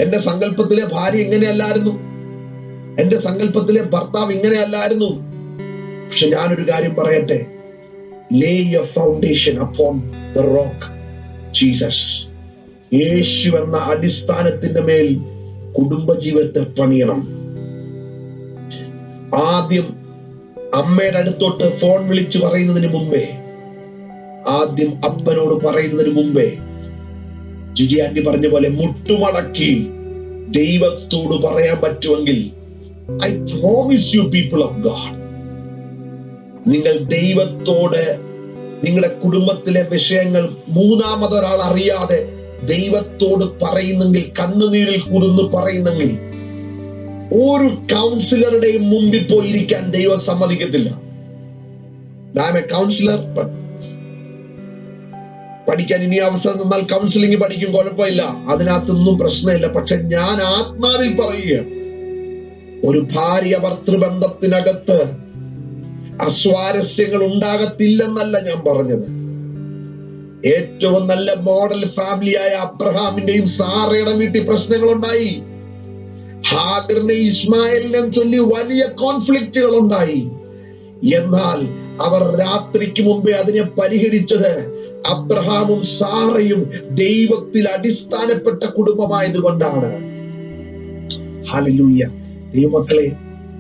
[SPEAKER 1] എന്റെ സങ്കല്പത്തിലെ ഭാര്യ ഇങ്ങനെയല്ലായിരുന്നു, എന്റെ സങ്കല്പത്തിലെ ഭർത്താവ് ഇങ്ങനെയല്ലായിരുന്നു. പക്ഷെ ഞാനൊരു കാര്യം പറയട്ടെ, lay your foundation upon the rock Jesus. യേശു എന്ന അടിസ്ഥാനത്തിന്റെ മേൽ കുടുംബജീവിതത്തെ പണിയണം. ആദ്യം അമ്മയുടെ അടുത്തോട്ട് ഫോൺ വിളിച്ചു പറയുന്നതിന് മുമ്പേ, ആദ്യം അപ്പനോട് പറയുന്നതിന് മുമ്പേ, ജിജി ആന്റി പറഞ്ഞ പോലെ മുട്ടുമടക്കി ദൈവത്തോട് പറയാൻ പറ്റുമെങ്കിൽ, I promise you people of God, നിങ്ങൾ ദൈവത്തോട് നിങ്ങളുടെ കുടുംബത്തിലെ വിഷയങ്ങൾ മൂന്നാമതൊരാൾ അറിയാതെ ദൈവത്തോട് പറയുന്നെങ്കിൽ, കണ്ണുനീരിൽ കുതിർന്ന് പറയുന്നെങ്കിൽ, ഒരു കൗൺസിലറുടെയും മുമ്പിൽ പോയിരിക്കാൻ ദൈവം സമ്മതിക്കത്തില്ല. ഞാൻ കൗൺസിലർ പഠിക്കാൻ ഇനി അവസരം തന്നാൽ കൗൺസിലിംഗ് പഠിക്കും, കുഴപ്പമില്ല, അതിനകത്തൊന്നും പ്രശ്നമില്ല. പക്ഷെ ഞാൻ ആത്മാവിൽ പറയുക, ഒരു ഭാര്യ ഭർത്തൃബന്ധത്തിനകത്ത് അസ്വാരസ്യങ്ങൾ ഉണ്ടാകത്തില്ലെന്നല്ല ഞാൻ പറഞ്ഞത്. ഏറ്റവും നല്ല മോഡൽ ഫാമിലിയായ അബ്രഹാമിന്റെയും സാറയുടെ വീട്ടിൽ പ്രശ്നങ്ങൾ ഉണ്ടായി. ഹാഗറിനെ ഇസ്മായിലിനെയും ചൊല്ലി വലിയ കോൺഫ്ലിക്റ്റുകൾ ഉണ്ടായി. എന്നാൽ അവർ രാത്രിക്ക് മുമ്പേ അതിനെ പരിഹരിച്ചത് അബ്രഹാമും സാറയും ദൈവത്തിൽ അടിസ്ഥാനപ്പെട്ട കുടുംബമായതുകൊണ്ടാണ്. ഹല്ലേലൂയ. ദൈവമക്കളെ,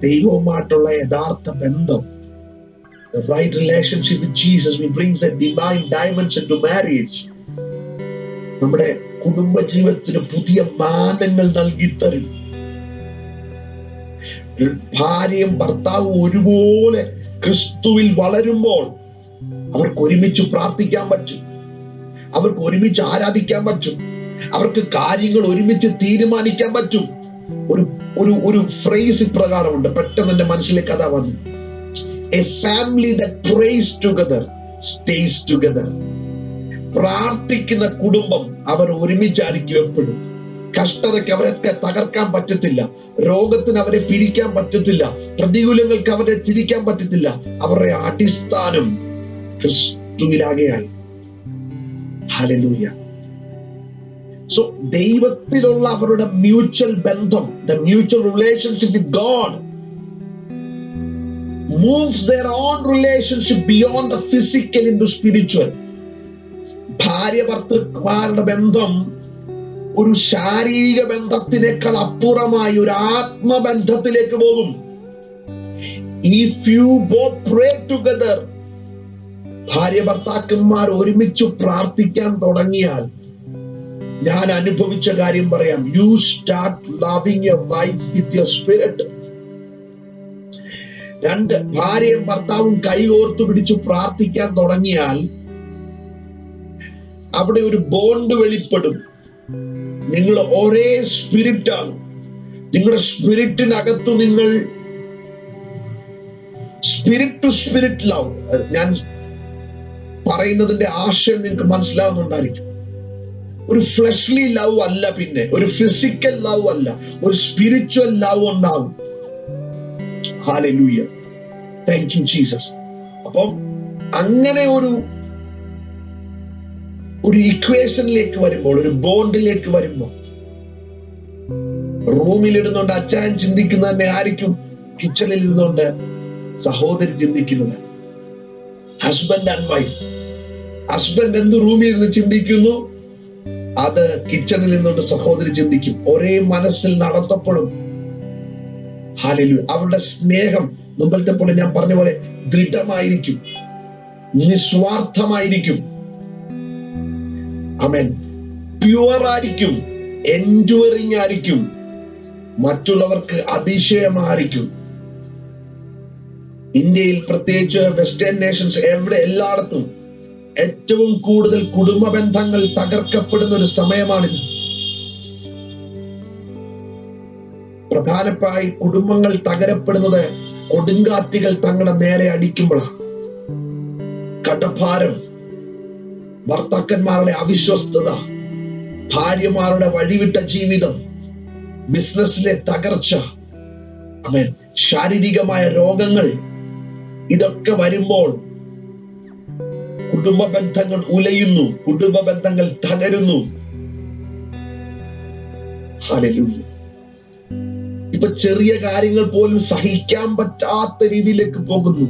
[SPEAKER 1] ദൈവവുമായിട്ടുള്ള യഥാർത്ഥ ബന്ധം, the right relationship with Jesus, which brings a divine dimension to marriage, നമ്മുടെ കുടുംബജീവിതത്തിന് പുതിയ മാനങ്ങൾ നൽകി തരും. ഭാര്യയും ഭർത്താവും ഒരുപോലെ ക്രിസ്തുവിൽ വളരുമ്പോൾ അവർക്ക് ഒരുമിച്ച് പ്രാർത്ഥിക്കാൻ പറ്റും, അവർക്ക് ഒരുമിച്ച് ആരാധിക്കാൻ പറ്റും, അവർക്ക് കാര്യങ്ങൾ ഒരുമിച്ച് തീരുമാനിക്കാൻ പറ്റും. ഒരു ഫ്രേസ് ഇപ്രകാരമുണ്ട്, പെട്ടെന്ന് എന്റെ മനസ്സിലേക്ക് അതാ വന്നു. A family that prays together stays together. പ്രാർത്ഥിക്കുന്ന കുടുംബം അവർ ഒരുമിച്ചായിരിക്കും എപ്പോഴും. കഷ്ടതയ്ക്ക് അവരെ തകർക്കാൻ പറ്റത്തില്ല, രോഗത്തിന് അവരെ പിരിക്കാൻ പറ്റത്തില്ല, പ്രതികൂലങ്ങൾക്ക് അവരെ തിരിക്കാൻ പറ്റത്തില്ല. അവരുടെ അടിസ്ഥാനം ക്രിസ്തുവിലാകയാൽ. ഹല്ലേലൂയ. സോ ദൈവത്തിലുള്ള അവരുടെ മ്യൂച്വൽ ബന്ധം, the mutual relationship with God moves their own relationship beyond the physical into spiritual. ഭാര്യ ഭർത്തൃമാരുടെ ബന്ധം ഒരു ശാരീരിക ബന്ധത്തിനേക്കാൾ അപ്പുറമായി ഒരു ആത്മബന്ധത്തിലേക്ക് പോകും. If you both pray together, ഭാര്യ ഭർത്താക്കന്മാർ ഒരുമിച്ച് പ്രാർത്ഥിക്കാൻ തുടങ്ങിയാൽ, ഞാൻ അനുഭവിച്ച കാര്യം പറയാം, you start loving your wife with your spirit. രണ്ട്, ഭാര്യയും ഭർത്താവും കൈകോർത്തു പിടിച്ചു പ്രാർത്ഥിക്കാൻ തുടങ്ങിയാൽ അവിടെ ഒരു ബോണ്ട് വെളിപ്പെടും. നിങ്ങൾ ഒരേ സ്പിരിറ്റാണ്. നിങ്ങളുടെ സ്പിരിറ്റിനകത്ത് നിങ്ങൾ സ്പിരിറ്റ് ടു സ്പിരിറ്റ് ലവ്. ഞാൻ പറയുന്നതിന്റെ ആശയം നിങ്ങൾക്ക് മനസ്സിലാവുന്നുണ്ടായിരിക്കും. ഒരു ഫ്ലഷ്ലി ലവ് അല്ല, പിന്നെ ഒരു ഫിസിക്കൽ ലവ് അല്ല, ഒരു സ്പിരിച്വൽ ലവ് ഉണ്ടാകും. Hallelujah, thank you Jesus. അപ്പം അങ്ങനെ ഒരു ഇക്വേഷനിലേക്ക് വരുമ്പോൾ, ഒരു ബോണ്ടിലേക്ക് വരുമ്പോൾ, റൂമിൽ ഇരുന്നുകൊണ്ട് അച്ഛൻ ചിന്തിക്കുന്നത് തന്നെ ആയിരിക്കും കിച്ചണിൽ ഇരുന്നുകൊണ്ട് സഹോദരി ചിന്തിക്കുന്നത്. ഹസ്ബൻഡ് ആൻഡ് വൈഫ്, ഹസ്ബൻഡ് എന്ത് റൂമിൽ ഇരുന്ന് ചിന്തിക്കുന്നു അത് കിച്ചണിൽ നിന്നുകൊണ്ട് സഹോദരി ചിന്തിക്കും. ഒരേ മനസ്സിൽ നടത്തപ്പെടും. ഹല്ലേലൂയ. അവരുടെ സ്നേഹം മുമ്പത്തെ പോലെ, ഞാൻ പറഞ്ഞ പോലെ, ദൃഢമായിരിക്കും, നിസ്വാർത്ഥമായിരിക്കും. ആമേൻ. പ്യുവർ ആയിരിക്കും, എൻഡ്യൂറിംഗ് ആയിരിക്കും, മറ്റുള്ളവർക്ക് അതിശയമായിരിക്കും. ഇന്ത്യയിൽ പ്രത്യേകിച്ച് വെസ്റ്റേൺ നേഷൻസ്, എല്ലായിടത്തും ഏറ്റവും കൂടുതൽ കുടുംബ ബന്ധങ്ങൾ തകർക്കപ്പെടുന്ന ഒരു സമയമാണിത്. പ്രധാനമായി കുടുംബങ്ങൾ തകരപ്പെടുന്നത് കൊടുങ്കാറ്റുകൾ തങ്ങളുടെ നേരെ അടിക്കുമ്പോഴാണ്. കടഭാരം, ഭർത്താക്കന്മാരുടെ അവിശ്വസ്തത, ഭാര്യമാരുടെ വഴിവിട്ട ജീവിതം, ബിസിനസ്സിലെ തകർച്ച, ആമേൻ, ശാരീരികമായ രോഗങ്ങൾ, ഇതൊക്കെ വരുമ്പോൾ കുടുംബ ബന്ധങ്ങൾ ഉലയുന്നു, കുടുംബ ബന്ധങ്ങൾ തകരുന്നു. ഹല്ലേലൂയ. ഇപ്പൊ ചെറിയ കാര്യങ്ങൾ പോലും സഹിക്കാൻ പറ്റാത്ത രീതിയിലേക്ക് പോകുന്നു.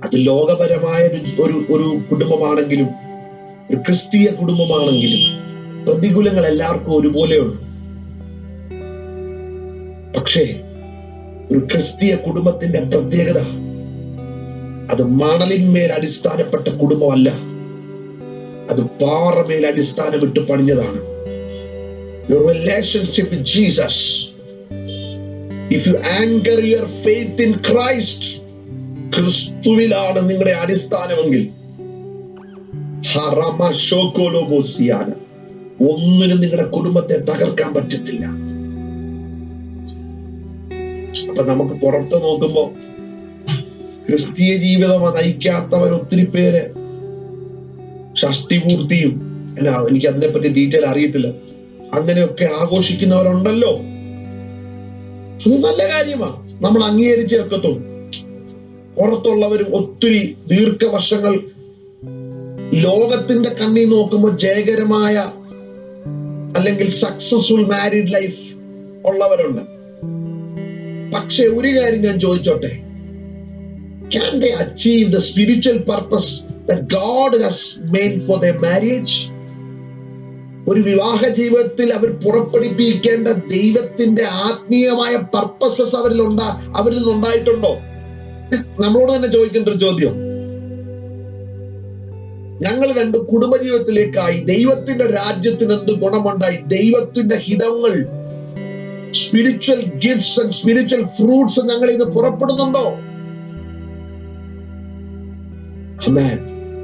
[SPEAKER 1] അത് ലോകപരമായ ഒരു കുടുംബമാണെങ്കിലും, ഒരു ക്രിസ്തീയ കുടുംബമാണെങ്കിലും, പ്രതികൂലങ്ങൾ എല്ലാവർക്കും ഒരുപോലെയുണ്ട്. പക്ഷേ ഒരു ക്രിസ്തീയ കുടുംബത്തിന്റെ പ്രത്യേകത, അത് മണലിന്മേൽ അടിസ്ഥാനപ്പെട്ട കുടുംബമല്ല, അത് പാറമേൽ അടിസ്ഥാനമിട്ട് പണിഞ്ഞതാണ്. Your relationship with Jesus, if you anchor your faith in Christ, ക്രിസ്തുവിലാണ് നിങ്ങളുടെ അടിസ്ഥാനമെങ്കിൽ, ഒന്നിനും നിങ്ങളുടെ കുടുംബത്തെ തകർക്കാൻ പറ്റത്തില്ല. അപ്പൊ നമുക്ക് പുറത്ത് നോക്കുമ്പോ ക്രിസ്തീയ ജീവിതം നയിക്കാത്തവർ ഒത്തിരി പേര് ഷഷ്ടിപൂർത്തിയും, എനിക്ക് അതിനെപ്പറ്റി ഡീറ്റെയിൽ അറിയത്തില്ല, അങ്ങനെയൊക്കെ ആഘോഷിക്കുന്നവരുണ്ടല്ലോ. അത് നല്ല കാര്യമാണ്, നമ്മൾ അംഗീകരിച്ചേ ഒക്കത്തുള്ളൂ. പുറത്തുള്ളവരും ഒത്തിരി ദീർഘവർഷങ്ങൾ ലോകത്തിന്റെ കണ്ണിൽ നോക്കുമ്പോൾ ജയകരമായ അല്ലെങ്കിൽ സക്സസ്ഫുൾ മാരീഡ് ലൈഫ് ഉള്ളവരുണ്ട്. പക്ഷെ ഒരു കാര്യം ഞാൻ ചോദിച്ചോട്ടെ, can they achieve the spiritual purpose that God has made for their marriage? ഒരു വിവാഹ ജീവിതത്തിൽ അവർ പുറപ്പെടുപ്പിക്കേണ്ട ദൈവത്തിന്റെ ആത്മീയമായ പർപ്പസസ് അവരിൽ നിന്നുണ്ടായിട്ടുണ്ടോ? നമ്മളോട് തന്നെ ചോദിക്കേണ്ട ഒരു ചോദ്യം. ഞങ്ങൾ രണ്ട് കുടുംബജീവിതത്തിലേക്കായി ദൈവത്തിന്റെ രാജ്യത്തിന് എന്ത് ഗുണമുണ്ടായി? ദൈവത്തിന്റെ ഹിതങ്ങൾ, spiritual gifts and spiritual fruits ഞങ്ങൾ ഇന്ന് പുറപ്പെടുന്നുണ്ടോ?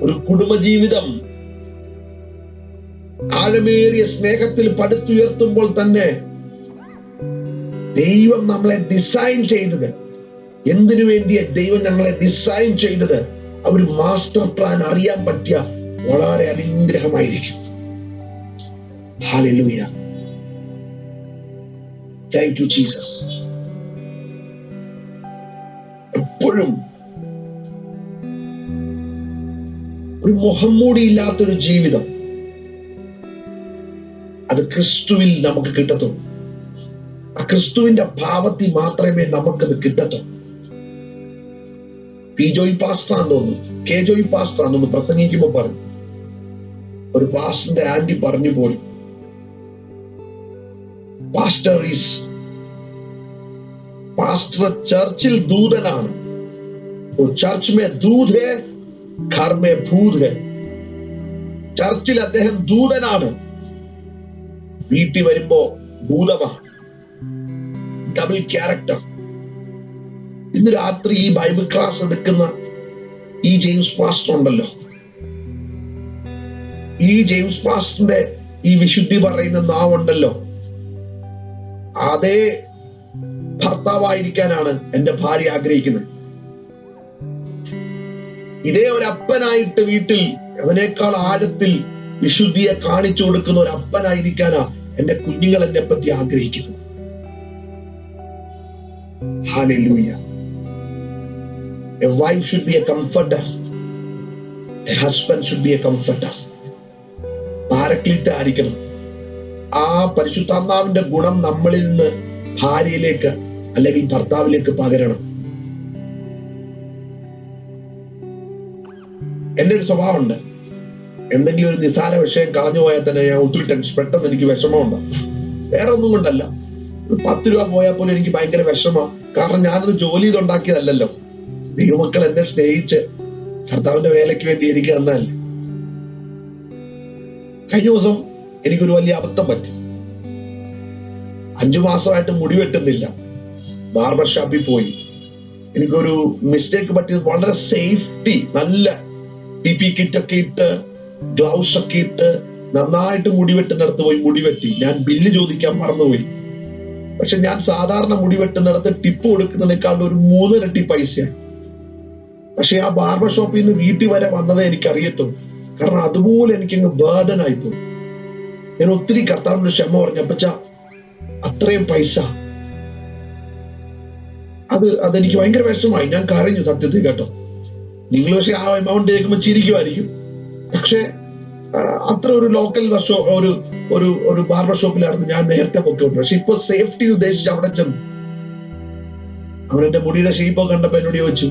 [SPEAKER 1] ഒരു കുടുംബജീവിതം ആഴമേറിയ സ്നേഹത്തിൽ പടുത്തുയർത്തുമ്പോൾ തന്നെ ദൈവം നമ്മളെ ഡിസൈൻ ചെയ്തത് എന്തിനു വേണ്ടിയ ദൈവം ഞങ്ങളെ ഡിസൈൻ ചെയ്തത് ഒരു മാസ്റ്റർ പ്ലാൻ അറിയാൻ പറ്റിയ വളരെ അനുഗ്രഹമായിരിക്കും. ഹല്ലേലൂയ. Thank you Jesus. എപ്പോഴും ഒരു മുഖം മൂടിയില്ലാത്തൊരു ജീവിതം അത് ക്രിസ്തുവിൽ നമുക്ക് കിട്ടത്തുള്ളൂ. ആ ക്രിസ്തുവിന്റെ ഭാവത്തിൽ മാത്രമേ നമുക്കത് കിട്ടത്തുള്ളൂ. പി ജോയ് പാസ്റ്റർ ആണെന്ന് തോന്നുന്നു, കെ ജോയ് പാസ്റ്റർ ആണെന്ന് തോന്നുന്നു, പ്രസംഗിക്കുമ്പോൾ പറഞ്ഞു, ഒരു പാസ്റ്ററിന്റെ ആന്റി പറഞ്ഞു പോയി, പാസ്റ്റർ ചർച്ചിൽ ദൂതനാണ്, ചർച്ച് മേ ദൂത് ഹേ ഘർ മേ ഭൂത് ഹേ. ചർച്ചിൽ അദ്ദേഹം ദൂതനാണ്, വീട്ടിൽ വരുമ്പോ ഭൂതമാണ്. Double character. ഇന്ന് രാത്രി ഈ ബൈബിൾ ക്ലാസ് എടുക്കുന്ന ഈ ജെയിംസ് പാസ്റ്റർ ഉണ്ടല്ലോ, ഈ ജെയിംസ് പാസ്റ്ററിന്റെ ഈ വിശുദ്ധി പറയുന്ന നാവുണ്ടല്ലോ, അതേ ഭർത്താവായിരിക്കാനാണ് എന്റെ ഭാര്യ ആഗ്രഹിക്കുന്നത്. ഇതേ ഒരു അപ്പനായിട്ട് വീട്ടിൽ അതിനേക്കാൾ ആഴത്തിൽ വിശുദ്ധിയെ കാണിച്ചു കൊടുക്കുന്ന ഒരു അപ്പനായിരിക്കാനാ എന്റെ കുഞ്ഞുങ്ങൾ എന്നെ പറ്റി ആഗ്രഹിക്കുന്നത്. Hallelujah. A wife should be a comforter. A husband should be a comforter. പാരക്ലീറ്റ് ആയിരിക്കണം. ആ പരിശുദ്ധാത്മാവിന്റെ ഗുണം നമ്മളിൽ നിന്ന് ഭാര്യയിലേക്ക് അല്ലെങ്കിൽ ഭർത്താവിലേക്ക് പകരണം. എന്റെ ഒരു സ്വഭാവമുണ്ട്, എന്തെങ്കിലും ഒരു നിസാര വിഷയം കളഞ്ഞു പോയാൽ തന്നെ ഞാൻ ഒത്തിരി ടെൻഷൻ, പെട്ടെന്ന് എനിക്ക് വിഷമമുണ്ട്. വേറെ ഒന്നും കൊണ്ടല്ല, 10 രൂപ പോയാൽ പോലും എനിക്ക് ഭയങ്കര വിഷമം. കാരണം ഞാനത് ജോലി ചെയ്തുണ്ടാക്കിയതല്ലല്ലോ, ദൈവമക്കൾ എന്നെ സ്നേഹിച്ച് കർത്താവിന്റെ വേലയ്ക്ക് വേണ്ടി എനിക്ക് തന്നല്ലേ. കഴിഞ്ഞ ദിവസം എനിക്കൊരു വലിയ അബദ്ധം പറ്റി. 5 മാസമായിട്ട് മുടി വെട്ടുന്നില്ല. ബാർബർ ഷോപ്പിൽ പോയി. എനിക്കൊരു മിസ്റ്റേക്ക് പറ്റിയത്. വളരെ സേഫ്റ്റി, നല്ല PPE കിറ്റ് ഒക്കെ ഇട്ട്, ഗ്ലൗസ് ഒക്കെ ഇട്ട് നന്നായിട്ട് മുടി വെട്ടുന്നിടത്ത് പോയി മുടി വെട്ടി. ഞാൻ ബില്ല് ചോദിക്കാൻ മറന്നുപോയി. പക്ഷെ ഞാൻ സാധാരണ മുടി വെട്ടുന്നിടത്ത് ടിപ്പ് കൊടുക്കുന്നതിനേക്കാൾ ഒരു 3 ഇരട്ടി പൈസയാണ്. പക്ഷെ ആ ബാർബർ ഷോപ്പിൽ നിന്ന് വീട്ടിൽ വരെ വന്നതേ എനിക്ക് അറിയത്തുള്ളൂ. കാരണം അതുപോലെ എനിക്കങ്ങ് ബേർഡൻ ആയിപ്പോയി. ഞാൻ ഒത്തിരി കർത്താവിന്റെ ക്ഷമ പറഞ്ഞു, അപ്പച്ച അത്രയും പൈസ, അതെനിക്ക് ഭയങ്കര വിഷമമായി. ഞാൻ കരഞ്ഞു സത്യത്തിൽ കേട്ടോ. നിങ്ങൾ പക്ഷെ ആ എമൗണ്ട് കേൾക്കുമ്പോൾ ചിരിക്കുമായിരിക്കും. പക്ഷെ അത്ര ഒരു ലോക്കൽ ഒരു ബാർബർ ഷോപ്പിലായിരുന്നു ഞാൻ നേരത്തെ പൊക്കോണ്ട്. പക്ഷെ ഇപ്പൊ സേഫ്റ്റി ഉദ്ദേശിച്ച് അവിടെ ചെന്നു. അവൻ എന്റെ മുടിയുടെ ഷേപ്പ് കണ്ടപ്പോ എന്നോട് ചോദിച്ചു,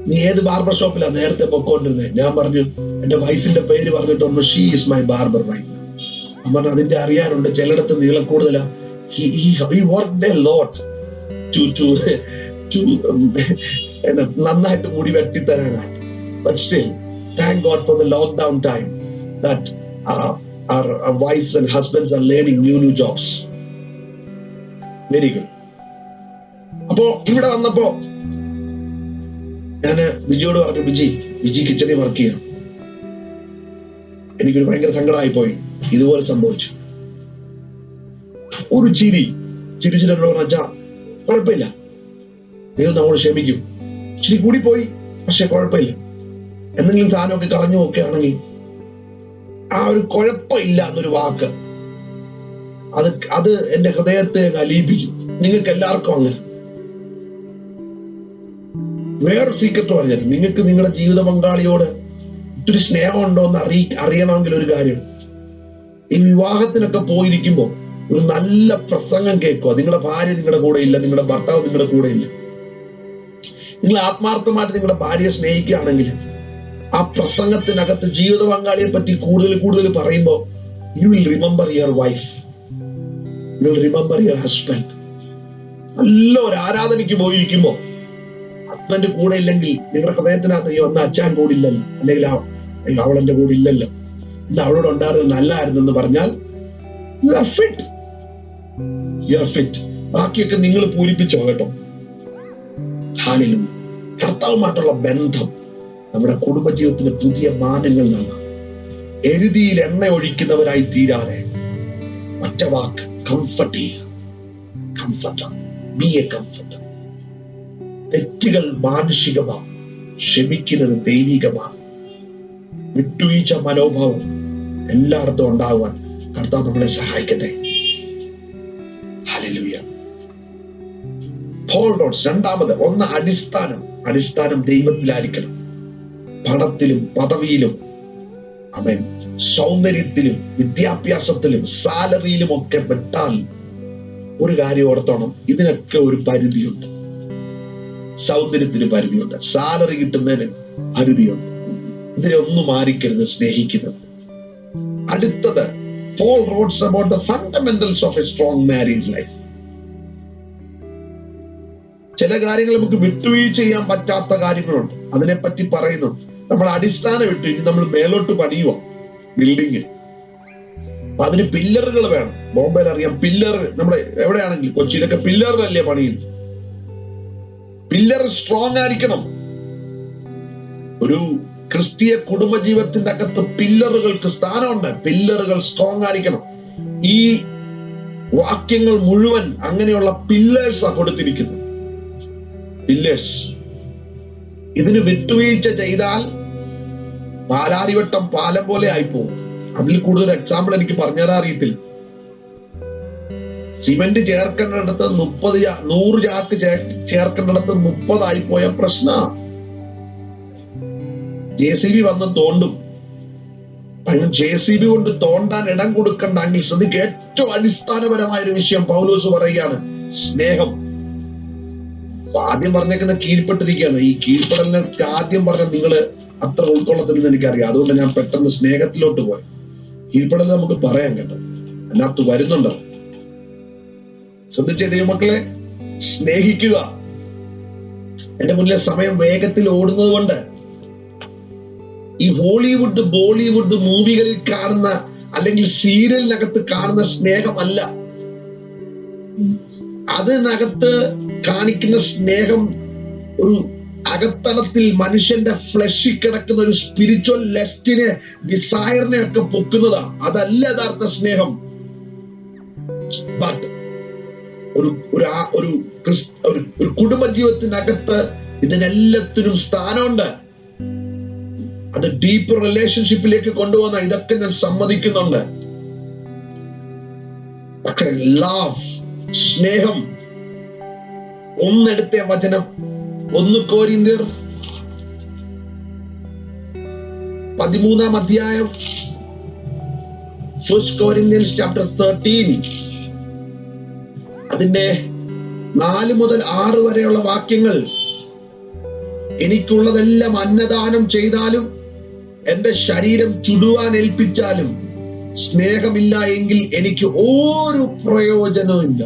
[SPEAKER 1] നീ ഏത് ബാർബർ ഷോപ്പിലാണ് നേരത്തെ പൊക്കോണ്ടിരുന്നത്? ഞാൻ പറഞ്ഞു, എന്റെ വൈഫിന്റെ പേര് പറഞ്ഞിട്ടുണ്ട്, she is my barber right. അവൻ പറഞ്ഞു, അതിന്റെ അറിയാനുണ്ട്, ചിലയിടത്ത് നീളം കൂടുതലാ. He worked a lot to നന്നായിട്ട് മുടി വെട്ടിത്തരാനായിട്ട്. But still, thank God for the lockdown time that our wives and husbands are learning new jobs. Very good. അപ്പോ ഇവിടെ വന്നപ്പോ ഞാന് വിജിയോട് പറഞ്ഞു, വിജി കിച്ചണിൽ വർക്ക് ചെയ്യണം. എനിക്കൊരു ഭയങ്കര സങ്കടമായി പോയി. ഇതുപോലെ സംഭവിച്ചു. ഒരു ചിരിച്ചിട്ട് പറഞ്ഞാ കുഴപ്പമില്ല, ദൈവം നമ്മോട് ക്ഷമിക്കും. ഇച്ചിരി കൂടി പോയി, പക്ഷെ കുഴപ്പമില്ല. എന്തെങ്കിലും സാധനമൊക്കെ കളഞ്ഞു ഒക്കെ ആണെങ്കിൽ ആ ഒരു കുഴപ്പമില്ല എന്നൊരു വാക്ക് അത് എന്റെ ഹൃദയത്തെ അലിയിപ്പിക്കും. നിങ്ങൾക്ക് എല്ലാവർക്കും അങ്ങനെ. വേറൊരു സീക്രട്ട് പറഞ്ഞാൽ, നിങ്ങൾക്ക് നിങ്ങളുടെ ജീവിത പങ്കാളിയോട് ഒത്തിരി സ്നേഹമുണ്ടോ എന്ന് അറിയണമെങ്കിൽ ഒരു കാര്യം, ഈ വിവാഹത്തിനൊക്കെ പോയിരിക്കുമ്പോ ഒരു നല്ല പ്രസംഗം കേൾക്കുക. നിങ്ങളുടെ ഭാര്യ നിങ്ങളുടെ കൂടെ ഇല്ല, നിങ്ങളുടെ ഭർത്താവ് നിങ്ങളുടെ കൂടെ ഇല്ല. നിങ്ങൾ ആത്മാർത്ഥമായിട്ട് നിങ്ങളുടെ ഭാര്യയെ സ്നേഹിക്കുകയാണെങ്കിൽ ആ പ്രസംഗത്തിനകത്ത് ജീവിത പങ്കാളിയെ പറ്റി കൂടുതൽ പറയുമ്പോൾ you will remember your wife, you will remember your husband. നല്ല ഒരു ആരാധനയ്ക്ക് പോയിരിക്കുമ്പോ ഹസ്ബൻഡ് കൂടെ ഇല്ലെങ്കിൽ നിങ്ങളുടെ ഹൃദയത്തിനകത്ത് അയ്യോ അന്ന് അച്ഛൻ കൂടെ ഇല്ലല്ലോ, അല്ലെങ്കിൽ അവൾ എന്റെ കൂടെ ഇല്ലല്ലോ, ഇന്ന് അവളോട് ഉണ്ടായിരുന്നത് നല്ലതായിരുന്നു എന്ന് പറഞ്ഞാൽ യു ആർ ഫിറ്റ്. ബാക്കിയൊക്കെ നിങ്ങൾ പൂരിപ്പിച്ചോ കേട്ടോ. ഹല്ലേലൂയ. കർത്താവുമായിട്ടുള്ള ബന്ധം നമ്മുടെ കുടുംബജീവിതത്തിന് പുതിയ മാനങ്ങൾ നൽകും. എരുതിയിൽ എണ്ണ ഒഴിക്കുന്നവരായി തീരാതെ ഒറ്റ വാക്ക്, കംഫർട്ട് ചെയ്യുക. Comforter, B A comforter. തെറ്റുകൾ മാനുഷികമാണ്, ക്ഷമിക്കുന്നത് ദൈവികമാണ്. വിട്ടുവീഴ്ച മനോഭാവം എല്ലായിടത്തും ഉണ്ടാകുവാൻ കർത്താവ് നമ്മളെ സഹായിക്കട്ടെ. ഹല്ലേലൂയ. പോൾ റോഡ്സ് രണ്ടാമത്, ഒന്ന് അടിസ്ഥാനം ദൈവത്തിലായിരിക്കണം. പണത്തിലും പദവിയിലും, ആമേൻ, സൗന്ദര്യത്തിലും വിദ്യാഭ്യാസത്തിലും സാലറിയിലും ഒക്കെ പെട്ടാൽ ഒരു കാര്യം ഓർത്തോണം, ഇതിനൊക്കെ ഒരു പരിധിയുണ്ട്. സൗന്ദര്യത്തിന് പരിധിയുണ്ട്, സാലറി കിട്ടുന്നതിന് പരിധിയുണ്ട്. ഇതിനൊന്നും മാറിക്കരുത് സ്നേഹിക്കുന്നത്. അടുത്തത്, Paul writes about the fundamentals of a strong marriage life. ചില കാര്യങ്ങൾ നമുക്ക് വിട്ടുവീഴ്ച ചെയ്യാൻ പറ്റാത്ത കാര്യങ്ങളുണ്ട്, അതിനെപ്പറ്റി പറയുന്നു. നമ്മൾ അടിസ്ഥാനം ഇട്ട് ഇനി നമ്മൾ മേലോട്ട് പണിയുക ബിൽഡിങ്. അപ്പൊ അതിന് പില്ലറുകൾ വേണം. ബോംബെയിൽ അറിയാം പില്ലർ, നമ്മുടെ എവിടെയാണെങ്കിലും കൊച്ചിയിലൊക്കെ പില്ലറിലല്ലേ പണിയുന്നത്. പില്ലർ സ്ട്രോങ് ആയിരിക്കണം. ഒരു ക്രിസ്തീയ കുടുംബജീവിതത്തിന്റെ അകത്ത് പില്ലറുകൾക്ക് സ്ഥാനമുണ്ട്. പില്ലറുകൾ സ്ട്രോങ് ആയിരിക്കണം. ഈ വാക്യങ്ങൾ മുഴുവൻ അങ്ങനെയുള്ള പില്ലേഴ്സാ കൊടുത്തിരിക്കുന്നത്. പില്ലേഴ്സ്. ഇതിന് വിട്ടുവീഴ്ച ചെയ്താൽ പാലാരിവട്ടം പാലം പോലെ ആയിപ്പോകും. അതിൽ കൂടുതൽ എക്സാമ്പിൾ എനിക്ക് പറഞ്ഞുതരാൻ അറിയത്തില്ല. സിമന്റ് ചേർക്കേണ്ടിടത്ത് 100 ചാക്ക് ചേർക്കേണ്ടിടത്ത് 30 ആയിപ്പോയ പ്രശ്ന. JCB വന്ന് തോണ്ടും. JCB കൊണ്ട് തോണ്ടാൻ ഇടം കൊടുക്കണ്ടെങ്കിൽ ശ്രദ്ധിക്കുക, ഏറ്റവും അടിസ്ഥാനപരമായ ഒരു വിഷയം പൗലോസ് പറയുകയാണ്, സ്നേഹം. ആദ്യം പറഞ്ഞേക്കുന്ന കീഴ്പ്പെട്ടിരിക്കുകയാണ്. ഈ കീഴ്പ്പെടലിന് ആദ്യം പറഞ്ഞ നിങ്ങള് അത്ര ഉൾക്കൊള്ളത്തില്ലെന്ന് എനിക്കറിയാം. അതുകൊണ്ട് ഞാൻ പെട്ടെന്ന് സ്നേഹത്തിലോട്ട് പോയി. കീഴ്പ്പെടൽ നമുക്ക് പറയാൻ കേട്ടോ, അതിനകത്ത് വരുന്നുണ്ടോ? ശ്രദ്ധിച്ചേ ദൈവമക്കളെ, സ്നേഹിക്കുക. എന്റെ മുന്നിലെ സമയം വേഗത്തിൽ ഓടുന്നത് കൊണ്ട് ഈ ഹോളിവുഡ് ബോളിവുഡ് മൂവികളിൽ കാണുന്ന അല്ലെങ്കിൽ സീരിയലിനകത്ത് കാണുന്ന സ്നേഹമല്ല. അതിനകത്ത് കാണിക്കുന്ന സ്നേഹം ഒരു അകത്തളത്തിൽ മനുഷ്യന്റെ ഫ്ലഷിൽ കിടക്കുന്ന ഒരു സ്പിരിച്വൽ ലെസ്റ്റിനെ, ഡിസയറിനെ ഒക്കെ പൊക്കുന്നതാ. അതല്ല യഥാർത്ഥ സ്നേഹം. ബട്ട് ഒരു കുടുംബജീവിതത്തിനകത്ത് ഇതിനെല്ലാത്തിനും സ്ഥാനമുണ്ട്. അത് ഡീപ്പ് റിലേഷൻഷിപ്പിലേക്ക് കൊണ്ടുപോകുന്ന ഇതൊക്കെ ഞാൻ സമ്മതിക്കുന്നുണ്ട്. പക്ഷെ ലവ്, സ്നേഹം, ഒന്നെടുത്ത വചനം 1 കൊരിന്ത്യർ 13 അധ്യായം, 1 Corinthians chapter 13, അതിന്റെ 4 മുതൽ 6 വരെയുള്ള വാക്യങ്ങൾ. എനിക്കുള്ളതെല്ലാം അന്നദാനം ചെയ്താലും എന്റെ ശരീരം ചുടുവാൻ ഏൽപ്പിച്ചാലും സ്നേഹമില്ല എങ്കിൽ എനിക്ക് ഒരു പ്രയോജനവും ഇല്ല.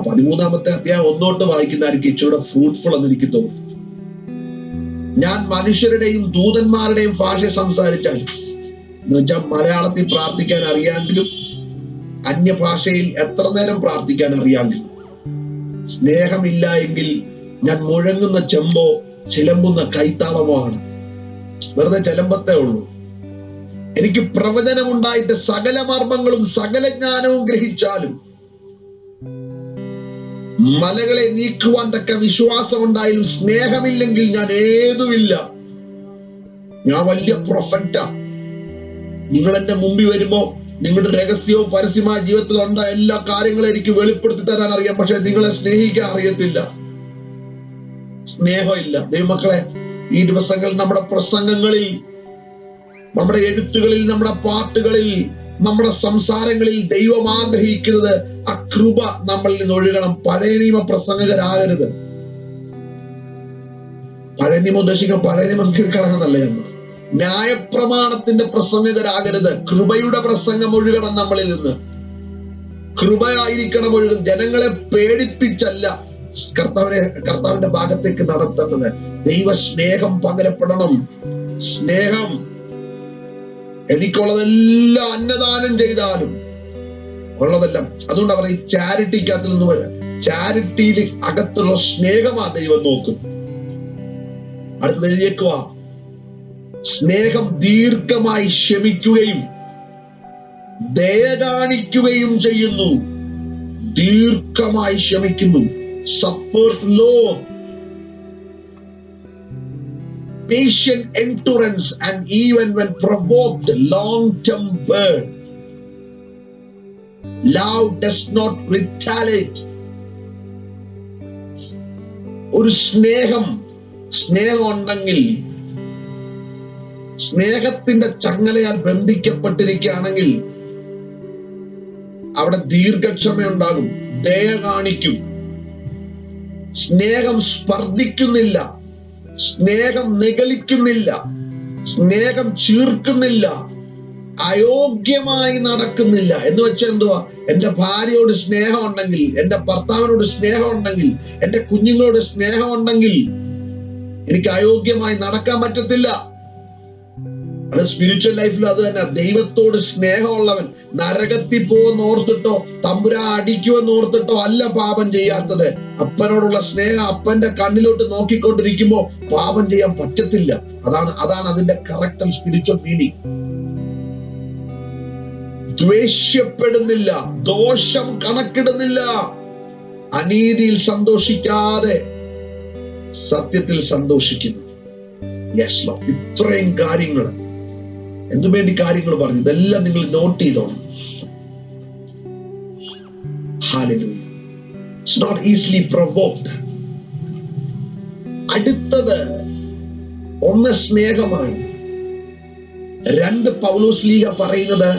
[SPEAKER 1] 13 അധ്യായം 1 തൊട്ട് വായിക്കുന്നതായിരിക്കും ഇച്ചിരി ഫ്രൂട്ട്ഫുൾ എന്ന് എനിക്ക് തോന്നുന്നു. ഞാൻ മനുഷ്യരുടെയും ദൂതന്മാരുടെയും ഭാഷ സംസാരിച്ചാൽ, എന്ന് വെച്ചാൽ മലയാളത്തിൽ പ്രാർത്ഥിക്കാൻ അറിയാമെങ്കിലും അന്യഭാഷയിൽ എത്ര നേരം പ്രാർത്ഥിക്കാൻ അറിയാമെങ്കിലും സ്നേഹമില്ല എങ്കിൽ ഞാൻ മുഴങ്ങുന്ന ചെമ്പോ ചിലമ്പുന്ന കൈത്താളമോ ആണ്. വെറുതെ ചിലമ്പത്തേ ഉള്ളൂ. എനിക്ക് പ്രവചനമുണ്ടായിട്ട് സകല മർമ്മങ്ങളും സകല ജ്ഞാനവും ഗ്രഹിച്ചാലും മലകളെ നീക്കുവാൻ തക്ക വിശ്വാസം ഉണ്ടായാലും സ്നേഹമില്ലെങ്കിൽ ഞാൻ ഏതുമില്ല. ഞാൻ വലിയ പ്രൊഫറ്റാ. നിങ്ങൾ എന്റെ മുമ്പിൽ വരുമ്പോ നിങ്ങളുടെ രഹസ്യവും പരസ്യമായ ജീവിതത്തിൽ ഉണ്ടായ എല്ലാ കാര്യങ്ങളും എനിക്ക് വെളിപ്പെടുത്തി തരാൻ അറിയാം. പക്ഷെ നിങ്ങളെ സ്നേഹിക്കാൻ അറിയത്തില്ല. സ്നേഹമില്ല. ദൈവമക്കളെ, ഈ ദിവസങ്ങളിൽ നമ്മുടെ പ്രസംഗങ്ങളിൽ, നമ്മുടെ എഴുത്തുകളിൽ, നമ്മുടെ പാട്ടുകളിൽ, നമ്മുടെ സംസാരങ്ങളിൽ ദൈവം ആഗ്രഹിക്കുന്നത് ആ കൃപ നമ്മളിൽ നിന്ന് ഒഴുകണം. പഴയ നിയമ പ്രസംഗകരാകരുത്. പഴയ നിയമം ഉദ്ദേശിക്കാൻ പഴയ നിയമം കീഴ്ക്കടങ്ങുന്നല്ലേ നമ്മൾ. ന്യായപ്രമാണത്തിന്റെ പ്രസംഗകരാകരുത്. കൃപയുടെ പ്രസംഗം ഒഴുകണം നമ്മളിൽ നിന്ന്. കൃപയായിരിക്കണം ഒഴുകും. ജനങ്ങളെ പേടിപ്പിച്ചല്ല കർത്താവിന്റെ ഭാഗത്തേക്ക് നടത്തേണ്ടത്. ദൈവ സ്നേഹം പകരപ്പെടണം. സ്നേഹം. എനിക്കുള്ളതെല്ലാം അന്നദാനം ചെയ്താലും ഉള്ളതെല്ലാം. അതുകൊണ്ട് അവർ ഈ ചാരിറ്റിക്കകത്ത് നിന്ന് വരാം. ചാരിറ്റിയിൽ അകത്തുള്ള സ്നേഹമാ ദൈവം നോക്കുന്നു. അടുത്തത് എഴുതിയേക്കുക, സ്നേഹം ദീർഘമായി ക്ഷമിക്കുകയും ദയ കാണിക്കുകയും ചെയ്യുന്നു. ദീർഘമായി ക്ഷമിക്കുന്നു. സഫേർത്ത് long. patient endurance, and even when provoked, long-term burn. Love does not retaliate. ഒരു സ്നേഹം ഉണ്ടെങ്കിൽ, സ്നേഹത്തിന്റെ ചങ്ങലയാൽ ബന്ധിക്കപ്പെട്ടിരിക്കുകയാണെങ്കിൽ അവിടെ ദീർഘക്ഷമയുണ്ടാകും, ദയ കാണിക്കും. സ്നേഹം സ്പർദ്ധിക്കുന്നില്ല, സ്നേഹം നിഗളിക്കുന്നില്ല, സ്നേഹം ചീർക്കുന്നില്ല, അയോഗ്യമായി നടക്കുന്നില്ല. എന്ന് വെച്ചാൽ എന്തുവാ? എന്റെ ഭാര്യയോട് സ്നേഹം ഉണ്ടെങ്കിൽ, എന്റെ ഭർത്താവിനോട് സ്നേഹം ഉണ്ടെങ്കിൽ, എന്റെ കുഞ്ഞുങ്ങളോട് സ്നേഹം ഉണ്ടെങ്കിൽ എനിക്ക് അയോഗ്യമായി നടക്കാൻ പറ്റത്തില്ല. അത് സ്പിരിച്വൽ ലൈഫിലും അത് തന്നെ. ദൈവത്തോട് സ്നേഹമുള്ളവൻ നരകത്തിൽ പോകുന്ന ഓർത്തിട്ടോ തമ്പുരാൻ അടിക്കുമെന്ന് ഓർത്തിട്ടോ അല്ല പാപം ചെയ്യാത്തത്. അപ്പനോടുള്ള സ്നേഹം, അപ്പന്റെ കണ്ണിലോട്ട് നോക്കിക്കൊണ്ടിരിക്കുമ്പോ പാപം ചെയ്യാൻ പറ്റത്തില്ല. അതാണ് അതിന്റെ കറക്റ്റ് സ്പിരിച്വൽ മീനിങ്. ദ്വേഷ്യപ്പെടുന്നില്ല, ദോഷം കണക്കിടുന്നില്ല, അനീതിയിൽ സന്തോഷിക്കാതെ സത്യത്തിൽ സന്തോഷിക്കുന്നു. Yes Lord. ഇത്രയും കാര്യങ്ങൾ, എന്തുവേണ്ടി കാര്യങ്ങൾ പറഞ്ഞു, ഇതെല്ലാം നിങ്ങൾ നോട്ട് ചെയ്തോണം. Hallelujah. It's not easily provoked. അടുത്തത് ഒന്ന് സ്നേഹമാണ്. രണ്ട് പൗലോസ് ലീഗ പറയുന്നത്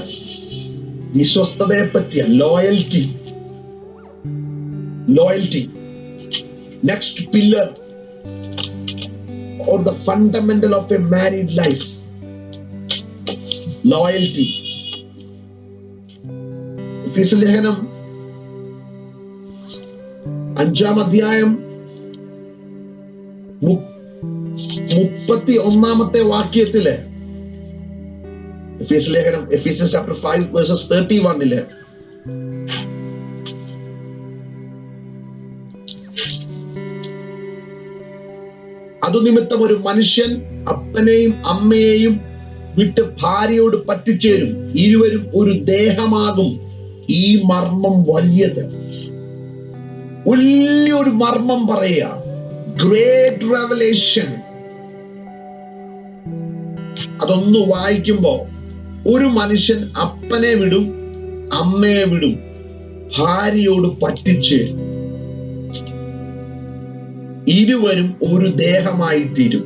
[SPEAKER 1] വിശ്വസ്തതയെ പറ്റിയ loyalty. Next pillar or the fundamental of a married life, loyalty. എഫേസ്യ ലേഖനം 5-ാം അധ്യായം 31-ാമത്തെ വാക്യത്തില്, എഫേസ്യ ലേഖനം Ephesians chapter 5 verses 31 അതുനിമിത്തം ഒരു മനുഷ്യൻ അപ്പനെയും അമ്മയെയും വിട്ട് ഭാര്യയോട് പറ്റിച്ചേരും, ഇരുവരും ഒരു ദേഹമാകും. ഈ മർമ്മം വലിയത്. വലിയൊരു മർമ്മം പറയുക, ഗ്രേറ്റ് റെവലേഷൻ. അതൊന്ന് വായിക്കുമ്പോ ഒരു മനുഷ്യൻ അപ്പനെ വിടും, അമ്മയെ വിടും, ഭാര്യയോട് പറ്റിച്ചേരും, ഇരുവരും ഒരു ദേഹമായി തീരും.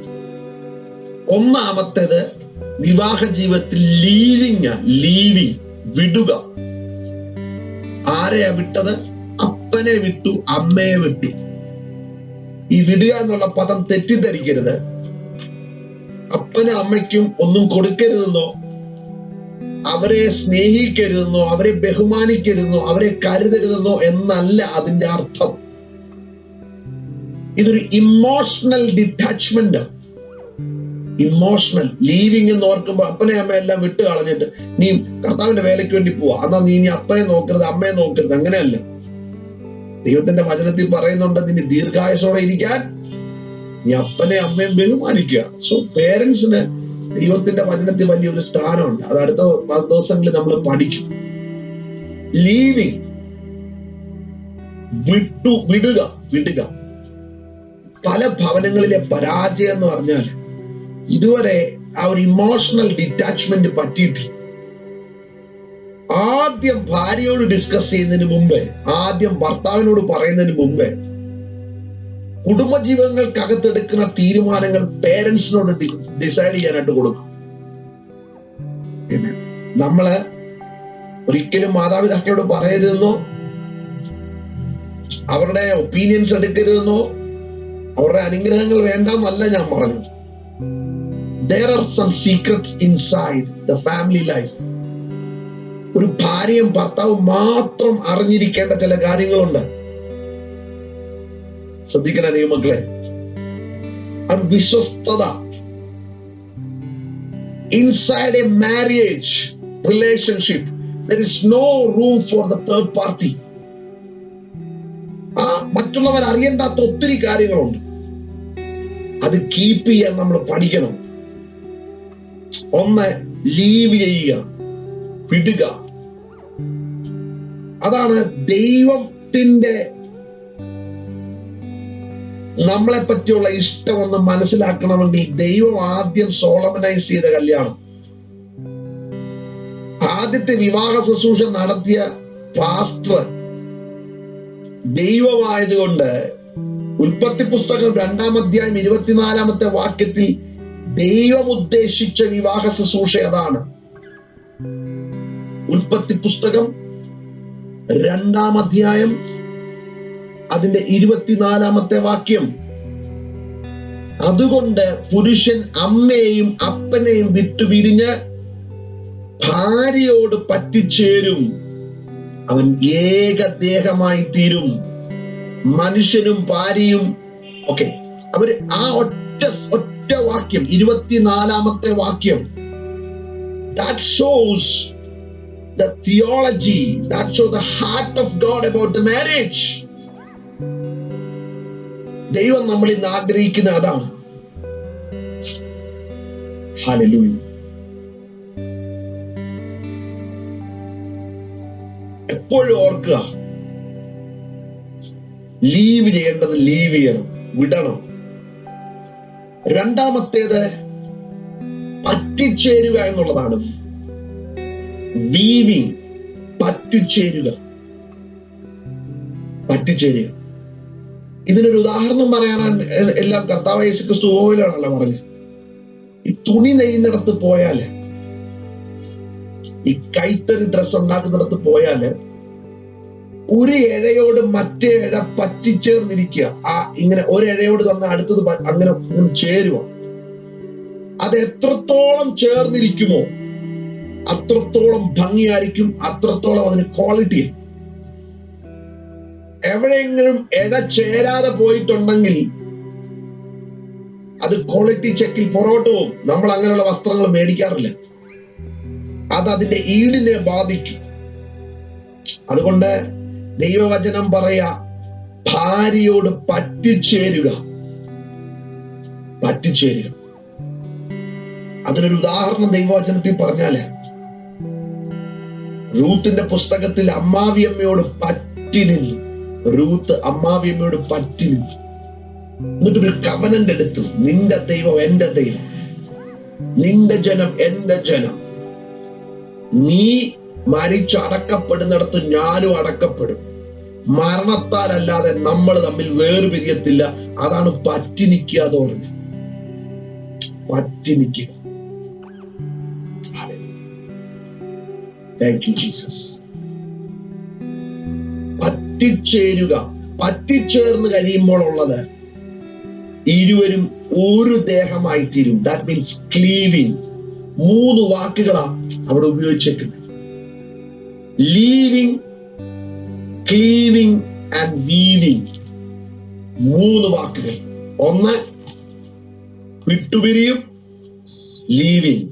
[SPEAKER 1] ഒന്നാമത്തേത് വിവാഹ ജീവിതത്തിൽ ലീവിങ്, വിടുക. ആരെയാ വിട്ടത്? അപ്പനെ വിട്ടു, അമ്മയെ വിട്ടു. ഈ വിടുക എന്നുള്ള പദം തെറ്റിദ്ധരിക്കരുത്. അപ്പനും അമ്മയ്ക്കും ഒന്നും കൊടുക്കരുതെന്നോ, അവരെ സ്നേഹിക്കരുതെന്നോ, അവരെ ബഹുമാനിക്കരുതെന്നോ, അവരെ കരുതരുതെന്നോ എന്നല്ല അതിന്റെ അർത്ഥം. ഇതൊരു ഇമോഷണൽ ഡിറ്റാച്ച്മെന്റ്. ഇമോഷണൽ ലീവിങ് എന്ന് ഓർക്കുമ്പോ അപ്പനെ അമ്മ എല്ലാം വിട്ട് കളഞ്ഞിട്ട് നീ കർത്താവിന്റെ വേലയ്ക്ക് വേണ്ടി പോവാ, എന്നാ നീ ഇനി അപ്പനെ നോക്കരുത്, അമ്മയെ നോക്കരുത്. അങ്ങനെയല്ല. ദൈവത്തിന്റെ വചനത്തിൽ പറയുന്നുണ്ട്, നിന്റെ ദീർഘായുസോടെ ഇരിക്കാൻ നീ അപ്പനെ അമ്മയും ബഹുമാനിക്കുക. സോ പേരൻസിന് ദൈവത്തിന്റെ വചനത്തിൽ വലിയൊരു സ്ഥാനമുണ്ട്. അത് അടുത്ത ദിവസങ്ങളിൽ നമ്മൾ പഠിക്കും. ലീവിങ്, വിടുക. പല ഭവനങ്ങളിലെ പരാജയം എന്ന് പറഞ്ഞാൽ ഇതുവരെ ആ ഒരു ഇമോഷണൽ ഡിറ്റാച്ച്മെന്റ് പറ്റിയിട്ടില്ല. ആദ്യം ഭാര്യയോട് ഡിസ്കസ് ചെയ്യുന്നതിന് മുമ്പേ, ആദ്യം ഭർത്താവിനോട് പറയുന്നതിന് മുമ്പേ കുടുംബജീവിതങ്ങൾക്കകത്തെടുക്കുന്ന തീരുമാനങ്ങൾ പേരൻസിനോട് ഡിസൈഡ് ചെയ്യാനായിട്ട് കൊടുക്കും. നമ്മള് ഒരിക്കലും മാതാപിതാക്കളോട് പറയരുതെന്നോ, അവരുടെ ഒപ്പീനിയൻസ് എടുക്കരുതെന്നോ, അവരുടെ അനുഗ്രഹങ്ങൾ വേണ്ടെന്നല്ല ഞാൻ പറഞ്ഞത്. There are some secrets inside the family life. ഒരു ഭാര്യയും ഭർത്താവും മാത്രം അറിഞ്ഞിരിക്കേണ്ട ചില കാര്യങ്ങളുണ്ട്. ശ്രദ്ധിക്കണേ ദൈവമക്കളെ. വിശ്വസ്തത. Inside a marriage relationship, there is no room for the third party. മറ്റുള്ളവർ അറിയേണ്ടാത്ത ഒത്തിരി കാര്യങ്ങളുണ്ട്. അത് കീപ്പ് ചെയ്യാൻ നമ്മൾ പഠിക്കണം. ഒന്ന്, ലീവ് ചെയ്യുക, വിടുക. അതാണ് ദൈവത്തിന്റെ നമ്മളെ പറ്റിയുള്ള ഇഷ്ടം ഒന്ന് മനസ്സിലാക്കണമെങ്കിൽ ദൈവം ആദ്യം സോളമനൈസ് ചെയ്ത കല്യാണം, ആദ്യത്തെ വിവാഹ ശുശ്രൂഷ നടത്തിയ പാസ്റ്റർ ദൈവമായതുകൊണ്ട് ഉൽപ്പത്തി പുസ്തകം 2-ാം അധ്യായം 24-ാമത്തെ വാക്യത്തിൽ ദൈവം ഉദ്ദേശിച്ച വിവാഹ ശുശ്രൂഷ അതാണ്. ഉൽപ്പത്തി പുസ്തകം 2-ാം അധ്യായം അതിന്റെ 24-ാമത്തെ വാക്യം. അതുകൊണ്ട് പുരുഷൻ അമ്മയെയും അപ്പനെയും വിട്ടുപിരിഞ്ഞ് ഭാര്യയോട് പറ്റിച്ചേരും, അവൻ ഏകദേഹമായി തീരും. മനുഷ്യനും ഭാര്യയും ഓക്കെ, അവര് ആ ഒറ്റ വാക്യം 24-ാമത്തെ വാക്യം, that shows the theology, that shows the heart of God about the marriage. ദൈവം നമ്മൾ ഇന്ന് ആഗ്രഹിക്കുന്ന അതാണ്. ഹല്ലേലൂയ. എപ്പോഴും ഓർക്കുക, ലീവ് ചെയ്യേണ്ടത് ലീവ് ചെയ്യണം, വിടണം. രണ്ടാമത്തേത് പറ്റിച്ചേരുക എന്നുള്ളതാണ്. വീവിങ്, പറ്റിച്ചേരുക. ഇതിനൊരു ഉദാഹരണം പറയാനാണ് എല്ലാം കർത്താവ് യേശുക്രിസ്തു ഓയിലാണല്ലോ പറഞ്ഞത്. ഈ തുണി നെയ്യുന്നിടത്ത് പോയാല്, ഈ കൈത്തറി ഡ്രസ് ഉണ്ടാക്കുന്നിടത്ത് പോയാല് ഒരു ഇഴയോട് മറ്റേ ഇഴ പറ്റിച്ചേർന്നിരിക്കുക. ഇങ്ങനെ ഒരു ഇഴയോട് തന്നെ അടുത്തത് അങ്ങനെ ചേരുക. അത് എത്രത്തോളം ചേർന്നിരിക്കുമോ അത്രത്തോളം ഭംഗിയായിരിക്കും, അത്രത്തോളം അതിന് ക്വാളിറ്റി. എവിടെയെങ്കിലും ഇഴ ചേരാതെ പോയിട്ടുണ്ടെങ്കിൽ അത് ക്വാളിറ്റി ചെക്കിൽ പുറകോട്ട് പോകും. നമ്മൾ അങ്ങനെയുള്ള വസ്ത്രങ്ങൾ മേടിക്കാറില്ല, അത് അതിന്റെ ഈടിനെ ബാധിക്കും. അതുകൊണ്ട് ദൈവവചനം പറയാ, ഭാര്യയോട് പറ്റിച്ചേരുക. അതിനൊരു ഉദാഹരണം ദൈവവചനത്തിൽ പറഞ്ഞാല്, റൂത്തിന്റെ പുസ്തകത്തിൽ അമ്മാവിയമ്മയോട് പറ്റി നിന്നു. റൂത്ത് അമ്മാവിയമ്മയോട് പറ്റി നിന്നു. എന്നിട്ടൊരു കവനന്റ് എടുത്തു, നിന്റെ ദൈവം എന്റെ ദൈവം, നിന്റെ ജനം എന്റെ ജനം, നീ മരിച്ചടക്കപ്പെടുന്നിടത്ത് ഞാനും അടക്കപ്പെടും, മരണത്താൽ അല്ലാതെ നമ്മൾ തമ്മിൽ വേർപിരിയത്തില്ല. അതാണ് പറ്റി നിൽക്കുക എന്ന് പറഞ്ഞു. പറ്റി നിൽക്കുക. Thank you Jesus. പറ്റിച്ചേരുക. പറ്റിച്ചേർന്ന് കഴിയുമ്പോൾ ഉള്ളത് ഇരുവരും ഒരു ദേഹമായി തീരും. That means cleaving. 3 വാക്കുകളാ അവിടെ ഉപയോഗിച്ചേക്കുന്നത്. Leaving, cleaving and weaving. 3 വാക്കുകൾ. ഒന്ന് വിട്ടുപിരിയും, ലീവിങ്.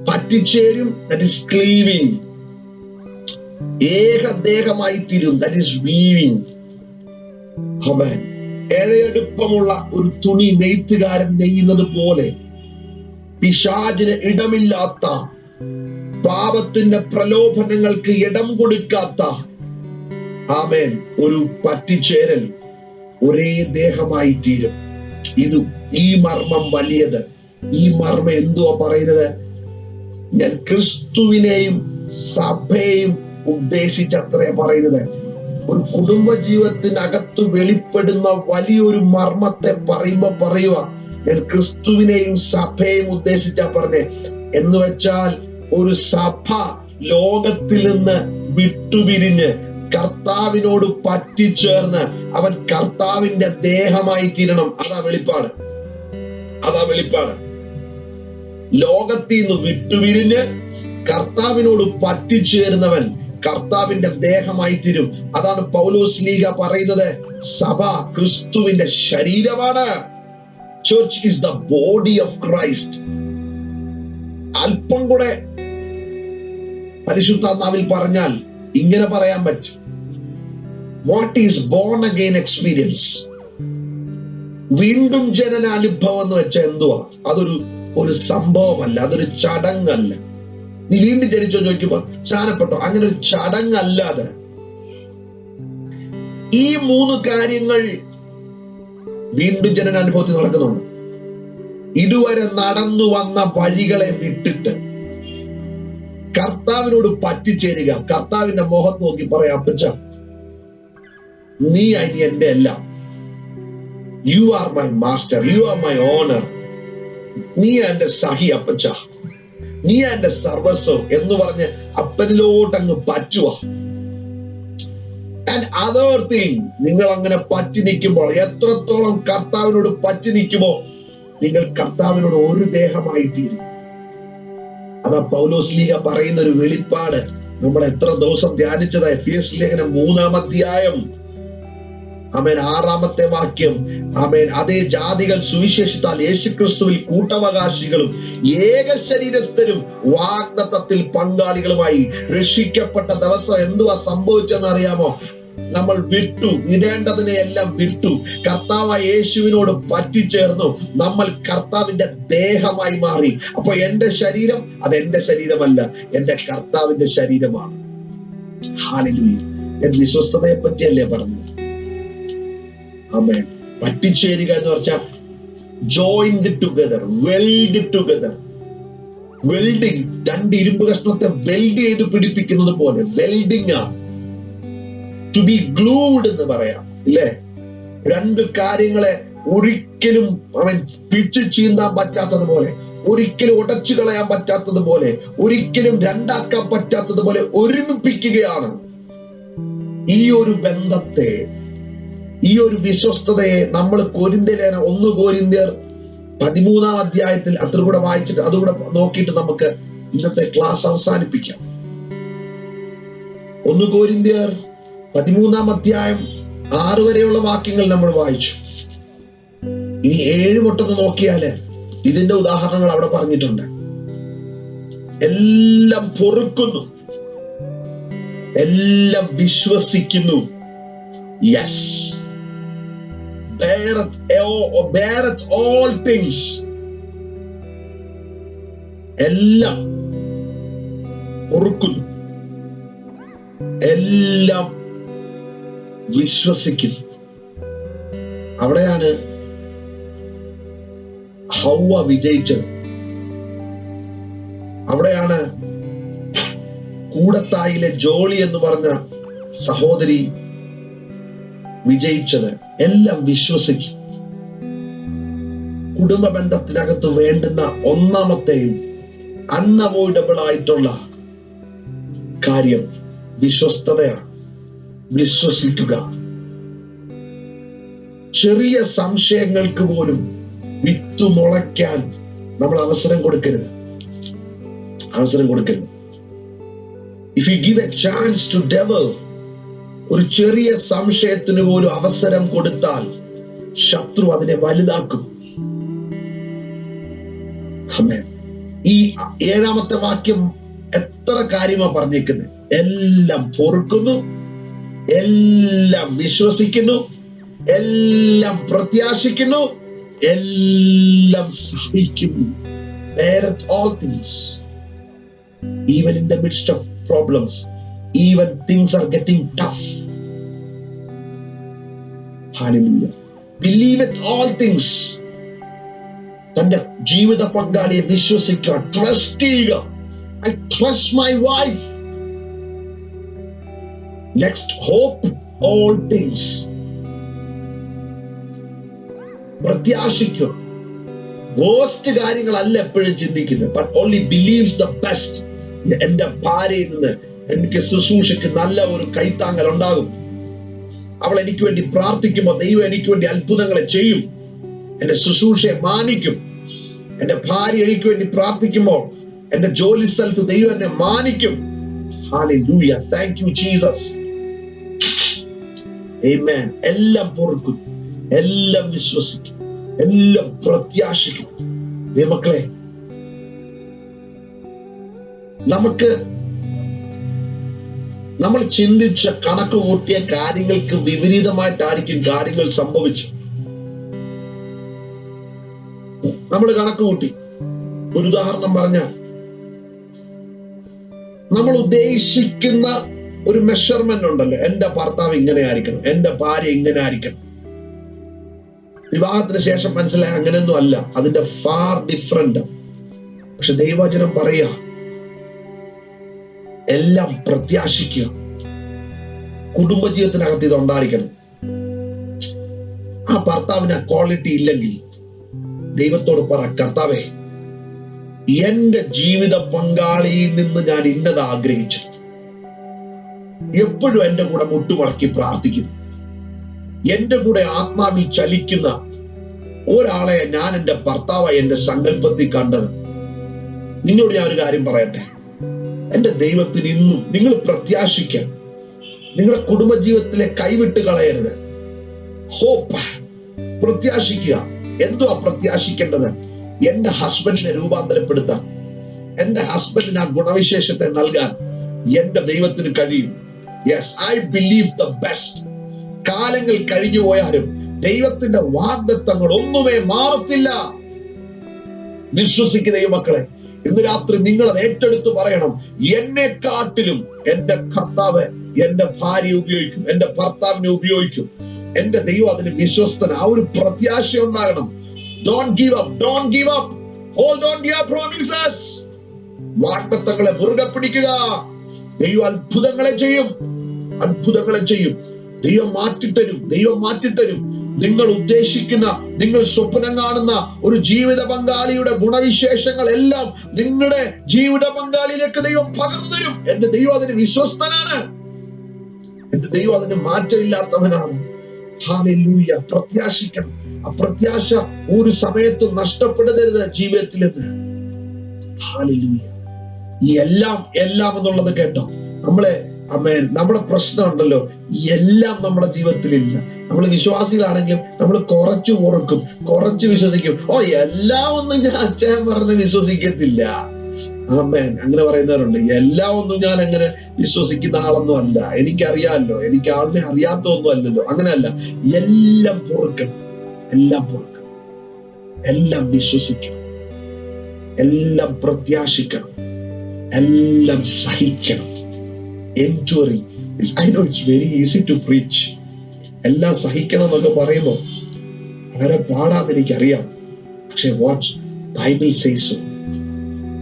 [SPEAKER 1] പറ്റിച്ചേരും, ദാറ്റ് ഈസ് ക്ലീവിങ്. ഏകദേഹമായി തീരും, ദാറ്റ് ഈസ് വീവിങ്. ആമേൻ. ഇഴയെടുപ്പമുള്ള ഒരു തുണി നെയ്ത്തുകാരൻ നെയ്യുന്നത് പോലെ പിശാചിന് ഇടമില്ലാത്ത, പാപത്തിന്റെ പ്രലോഭനങ്ങൾക്ക് ഇടം കൊടുക്കാത്ത ആമേൻ ഒരു പറ്റിച്ചേരൽ ഒരേ ദേഹമായി തീരും. ഈ മർമ്മം വലിയത്. ഈ മർമ്മം എന്തുവാ പറയുന്നത്? ഞാൻ ക്രിസ്തുവിനെയും സഭയെയും ഉദ്ദേശിച്ചത്രേ പറയുന്നത്. ഒരു കുടുംബ ജീവിതത്തിനകത്ത് വെളിപ്പെടുന്ന വലിയൊരു മർമ്മത്തെ പറയുക, ഞാൻ ക്രിസ്തുവിനെയും സഭയെയും ഉദ്ദേശിച്ചാ പറഞ്ഞേ. എന്ന് വെച്ചാൽ ഒരു സഭ ലോകത്തിൽ നിന്ന് വിട്ടുപിരിഞ്ഞ് കർത്താവിനോട് പറ്റിച്ചേർന്ന് അവൻ കർത്താവിന്റെ ദേഹമായി തീരണം. അതാ വെളിപ്പാട്. ലോകത്തിൽ നിന്ന് വിട്ടുപിരിഞ്ഞ് കർത്താവിനോട് പറ്റിച്ചേരുന്നവൻ കർത്താവിന്റെ ദേഹമായി തീരും. അതാണ് പൗലോസ് ലീഗ പറയുന്നത്, സഭ ക്രിസ്തുവിന്റെ ശരീരമാണ്. Church is the body of Christ. അല്പം കൂടെ പരിശുദ്ധാത്മാവിൽ പറഞ്ഞാൽ ഇങ്ങനെ പറയാൻ പറ്റും, what is born again experience? വീണ്ടും ജനനാനുഭവം എന്ന് വെച്ചാൽ എന്തുവാ? അതൊരു സംഭവമല്ല, അതൊരു ചടങ്ങല്ല. നീ വീണ്ടും ജനിച്ചോ ചോദിക്കുമ്പോ സ്നാനപ്പെട്ടോ, അങ്ങനെ ഒരു ചടങ്ങല്ലാതെ ഈ 3 കാര്യങ്ങൾ വീണ്ടും ജനന അനുഭവത്തിൽ നടക്കുന്നുണ്ട്. ഇതുവരെ നടന്നു വന്ന വഴികളെ വിട്ടിട്ട് കർത്താവിനോട് പറ്റിച്ചേരുക. കർത്താവിന്റെ മുഖത്ത് നോക്കി പറയാം, അപ്പച്ച നീ ഇനി എന്റെ എല്ലാം. You are my master, you are my owner. നീ എന്റെ സഹി അപ്പച്ച, നീ എന്റെ സർവസ്വം എന്ന് പറഞ്ഞ് അപ്പനിലോട്ട് അങ്ങ് പറ്റുക. ആൻഡ് അതർ തിങ്, നിങ്ങൾ അങ്ങനെ പറ്റി നിൽക്കുമ്പോൾ, എത്രത്തോളം കർത്താവിനോട് പറ്റി നിൽക്കുമ്പോൾ നിങ്ങൾ കർത്താവിനോട് ഒരു ദേഹമായി തീരും. അതാ പൗലോസ്ലീഹ പറയുന്ന ഒരു വെളിപ്പാട് നമ്മൾ എത്ര ദിവസം ധ്യാനിച്ചതായി. എഫേസ്യ ലേഖനം 3-ാം അധ്യായം, ആമേൻ, 6-ാമത്തെ വാക്യം. ആമേൻ, അതേ ജാതികൾ സുവിശേഷത്താൽ യേശുക്രിസ്തുവിൽ കൂട്ടവകാശികളും ഏക ശരീരസ്ഥരും വാഗ്ദത്തത്തിൽ പങ്കാളികളുമായി. രക്ഷിക്കപ്പെട്ട ദിവസം എന്തുവാ സംഭവിച്ചെന്ന് അറിയാമോ? നമ്മൾ വിട്ടു, ഇടേണ്ടതിനെ എല്ലാം വിട്ടു, കർത്താവായ യേശുവിനോട് പറ്റിച്ചേർന്നു. നമ്മൾ കർത്താവിന്റെ ദേഹമായി മാറി. അപ്പൊ എന്റെ ശരീരം അത് എന്റെ ശരീരമല്ല, എന്റെ കർത്താവിന്റെ ശരീരമാണ്. ഹല്ലേലൂയ. ഞാൻ വിശ്വസ്തതയെ പറ്റിയല്ലേ പറഞ്ഞത്? ആമേൻ. പറ്റിച്ചേരുക എന്ന് പറഞ്ഞാൽ joined together, weld together. Welding, രണ്ട് ഇരുമ്പ് കഷ്ണത്തെ വെൽഡ് ചെയ്ത് പിടിപ്പിക്കുന്നത് പോലെ വെൽഡിങ് ആണ്. ടു ബി ഗ്ലൂഡ് എന്ന് പറയാം, ഇല്ലേ? രണ്ട് കാര്യങ്ങളെ ഒരിക്കലും അവൻ പിച്ചു ചീന്താൻ പറ്റാത്തതുപോലെ, ഒരിക്കലും ഉടച്ചു കളയാൻ പറ്റാത്തതുപോലെ, ഒരിക്കലും രണ്ടാക്കാൻ പറ്റാത്തതുപോലെ ഒരുമിപ്പിക്കുകയാണ്. ഈ ഒരു ബന്ധത്തെ, ഈ ഒരു വിശ്വസ്തതയെ നമ്മൾ 1 കൊരിന്ത്യർ 13-ാം അധ്യായത്തിൽ അത്ര കൂടെ വായിച്ചിട്ട് അതുകൂടെ നോക്കിയിട്ട് നമുക്ക് ഇന്നത്തെ ക്ലാസ് അവസാനിപ്പിക്കാം. 1 കൊരിന്ത്യർ 13-ാം അധ്യായം 6 വരെയുള്ള വാക്യങ്ങൾ നമ്മൾ വായിച്ചു. ഇനി 7 തൊട്ടൊന്ന് നോക്കിയാല് ഇതിന്റെ ഉദാഹരണങ്ങൾ അവിടെ പറഞ്ഞിട്ടുണ്ട്. എല്ലാം പൊറുക്കുന്നു, എല്ലാം വിശ്വസിക്കുന്നു. Yes, beareth all things. എല്ലാം പൊറുക്കുന്നു, എല്ലാം വിശ്വസിക്കുന്നു. അവിടെയാണ് ഹൗവ വിജയിച്ചത്. അവിടെയാണ് കൂടത്തായിലെ ജോളി എന്ന് പറഞ്ഞ സഹോദരി വിജയിച്ചത്. എല്ലാം വിശ്വസിക്കും. കുടുംബ ബന്ധത്തിനകത്ത് വേണ്ടുന്ന ഒന്നാമത്തെയും അൺഅവോയ്ഡബിൾ ആയിട്ടുള്ള കാര്യം വിശ്വസ്തതയാണ്. വിശ്വസിക്കുക. ചെറിയ സംശയങ്ങൾക്ക് പോലും വിത്ത് മുളയ്ക്കാൻ നമ്മൾ അവസരം കൊടുക്കരുത്. If you give a chance to devil, ഒരു ചെറിയ സംശയത്തിന് പോലും അവസരം കൊടുത്താൽ ശത്രു അതിനെ വലുതാക്കും. ഈ 7-ാമത്തെ വാക്യം എത്ര കാര്യമാണ് പറഞ്ഞേക്കുന്നത്. എല്ലാം പൊറുക്കുന്നു, എല്ലാം വിശ്വസിക്കുന്നു, എല്ലാം പ്രത്യാശിക്കുന്നു, എല്ലാം സഹിക്കുന്നു. beareth all things, even in the midst of problems, even things are getting tough. Hallelujah. Believeth all things. തന്റെ ജീവിത പങ്കാളിയെ വിശ്വസിക്കുക, ട്രസ്റ്റ് ചെയ്യുക. I trust my wife. Next, hope all things. പ്രത്യാശിക്കുക. വേസ്റ്റ് കാര്യങ്ങളല്ല എപ്പോഴും ചിന്തിക്കുന്നത്, but only believes the best. എന്റെ ഭാര്യയിൽ നിന്ന് എനിക്ക് ശുശ്രൂഷയ്ക്ക് നല്ല ഒരു കൈത്താങ്ങൽ ഉണ്ടാകും. അവൾ എനിക്ക് വേണ്ടി പ്രാർത്ഥിക്കുമ്പോൾ ദൈവം എനിക്ക് വേണ്ടി അത്ഭുതങ്ങളെ ചെയ്യും. എന്റെ ശുശ്രൂഷയെ മാനിക്കും. എന്റെ ഭാര്യ എനിക്ക് വേണ്ടി പ്രാർത്ഥിക്കുമ്പോൾ എന്റെ ജോലി സ്ഥലത്ത് ദൈവം എന്നെ മാനിക്കും. Hallelujah. Thank you, Jesus. Amen. എല്ലാം പൊറുക്കും, എല്ലാം വിശ്വസിക്കും, എല്ലാം പ്രത്യാശിക്കും. ദൈവമക്കളെ, നമ്മൾ ചിന്തിച്ച കണക്ക് കൂട്ടിയ കാര്യങ്ങൾക്ക് വിപരീതമായിട്ടായിരിക്കും കാര്യങ്ങൾ സംഭവിച്ചു. നമ്മൾ കണക്ക് കൂട്ടി. ഒരു ഉദാഹരണം പറഞ്ഞാൽ, നമ്മൾ ഉദ്ദേശിക്കുന്ന ഒരു മെഷർമെന്റ് ഉണ്ടല്ലോ. എന്റെ ഭർത്താവ് ഇങ്ങനെ ആയിരിക്കണം, എന്റെ ഭാര്യ ഇങ്ങനെ ആയിരിക്കണം. വിവാഹത്തിന് ശേഷം മനസ്സിലായ അങ്ങനെയൊന്നും അല്ല, അതിന്റെ ഫാർ ഡിഫറെന്റ്. പക്ഷെ ദൈവവചനം പറയാ, എല്ലാം പ്രത്യാശിക്കുക. കുടുംബജീവിതത്തിനകത്ത് ഇത് ഉണ്ടായിരിക്കണം. ആ ഭർത്താവിന് ക്വാളിറ്റി ഇല്ലെങ്കിൽ ദൈവത്തോട് പറ, കർത്താവേ, എന്റെ ജീവിത പങ്കാളിയിൽ നിന്ന് ഞാൻ ഇന്നത് ആഗ്രഹിച്ചു. എപ്പോഴും എന്റെ കൂടെ മുട്ടുമടക്കി പ്രാർത്ഥിക്കുന്നു. എന്റെ കൂടെ ആത്മാവിൽ ചലിക്കുന്ന ഒരാളെ ഞാൻ എന്റെ ഭർത്താവായി എന്റെ സങ്കല്പത്തിൽ കണ്ടത്. നിങ്ങളോട് ഞാൻ ഒരു കാര്യം പറയട്ടെ, എന്റെ ദൈവത്തിന് ഇന്നും നിങ്ങൾ പ്രത്യാശിക്കാൻ, നിങ്ങളുടെ കുടുംബജീവിതത്തിലെ കൈവിട്ട് കളയരുത്. ഹോപ്പ്, പ്രത്യാശിക്കുക. എന്തുവാ പ്രത്യാശിക്കേണ്ടത്? എന്റെ ഹസ്ബൻഡിനെ രൂപാന്തരപ്പെടുത്താൻ, എന്റെ ഹസ്ബൻഡിന് ആ ഗുണവിശേഷത്തെ നൽകാൻ എന്റെ ദൈവത്തിന് കഴിയും. Yes, I believe the best. കാലങ്ങൾ കഴിഞ്ഞു പോയാലും ദൈവത്തിന്റെ വാഗ്ദത്തങ്ങൾ ഒന്നുമേ മാറത്തില്ല. വിശ്വസിക്കുന്ന ദൈവമക്കളെ, ഇന്ന് രാത്രി നിങ്ങൾ അത് ഏറ്റെടുത്ത് പറയണം, എന്നെക്കാട്ടിലും എന്റെ കർത്താവ് എന്റെ ഭാര്യയെ ഉപയോഗിക്കും, എന്റെ ഭർത്താവിനെ ഉപയോഗിക്കും. എന്റെ ദൈവം അതിന് വിശ്വസ്തൻ. ആ ഒരു പ്രത്യാശ ഉണ്ടാകണം. Don't give up. Don't give up. Hold on to your promises. വാഗ്ദത്തങ്ങളെ മുറുകെ പിടിക്കുക. ദൈവം അത്ഭുതങ്ങളെ ചെയ്യും, അത്ഭുതങ്ങളെ ചെയ്യും. ദൈവം മാറ്റിത്തരും, ദൈവം മാറ്റിത്തരും. നിങ്ങൾ ഉദ്ദേശിക്കുന്ന, നിങ്ങൾ സ്വപ്നം കാണുന്ന ഒരു ജീവിത പങ്കാളിയുടെ ഗുണവിശേഷങ്ങൾ എല്ലാം നിങ്ങളുടെ ജീവിത പങ്കാളിയിലേക്ക് ദൈവം പകർന്നു തരും. എന്റെ ദൈവം അതിന് വിശ്വസ്തനാണ്. എന്റെ ദൈവം അതിന് മാറ്റമില്ലാത്തവനാണ്. ഹല്ലേലൂയ. പ്രത്യാശിക്കണം. ആ പ്രത്യാശ ഒരു സമയത്തും നഷ്ടപ്പെടരുത് ജീവിതത്തിൽ നിന്ന്. ഹല്ലേലൂയ. ഈ എല്ലാം എന്നുള്ളത് കേട്ടോ, നമ്മുടെ പ്രശ്നം ഉണ്ടല്ലോ, എല്ലാം നമ്മുടെ ജീവിതത്തിലില്ല. നമ്മൾ വിശ്വാസികളാണെങ്കിലും നമ്മൾ കുറച്ച് ഓർക്കും, കുറച്ച് വിശ്വസിക്കും. എല്ലാം ഒന്നും ഞാൻ അച്ഛൻ പറഞ്ഞ് വിശ്വസിക്കത്തില്ല. ആമേൻ. അങ്ങനെ പറയുന്നവരുണ്ട്. എല്ലാം ഒന്നും ഞാൻ അങ്ങനെ വിശ്വസിക്കുന്ന ആളൊന്നും അല്ല, എനിക്കറിയാമല്ലോ, എനിക്ക് ആളിനെ അറിയാത്തൊന്നും അല്ലല്ലോ. അങ്ങനെയല്ല, എല്ലാം പൊറുക്കണം, എല്ലാം പൊറുക്കണം, എല്ലാം വിശ്വസിക്കണം, എല്ലാം പ്രത്യാശിക്കണം, എല്ലാം സഹിക്കണം. Enduring. I know it's very easy to preach. എല്ലാം സഹിക്കണം എന്നൊക്കെ പറയുമ്പോൾ വളരെ പാടാന്ന് എനിക്കറിയാം. പക്ഷെ വാട്ട് ബൈബിൾ സേസ് സോ.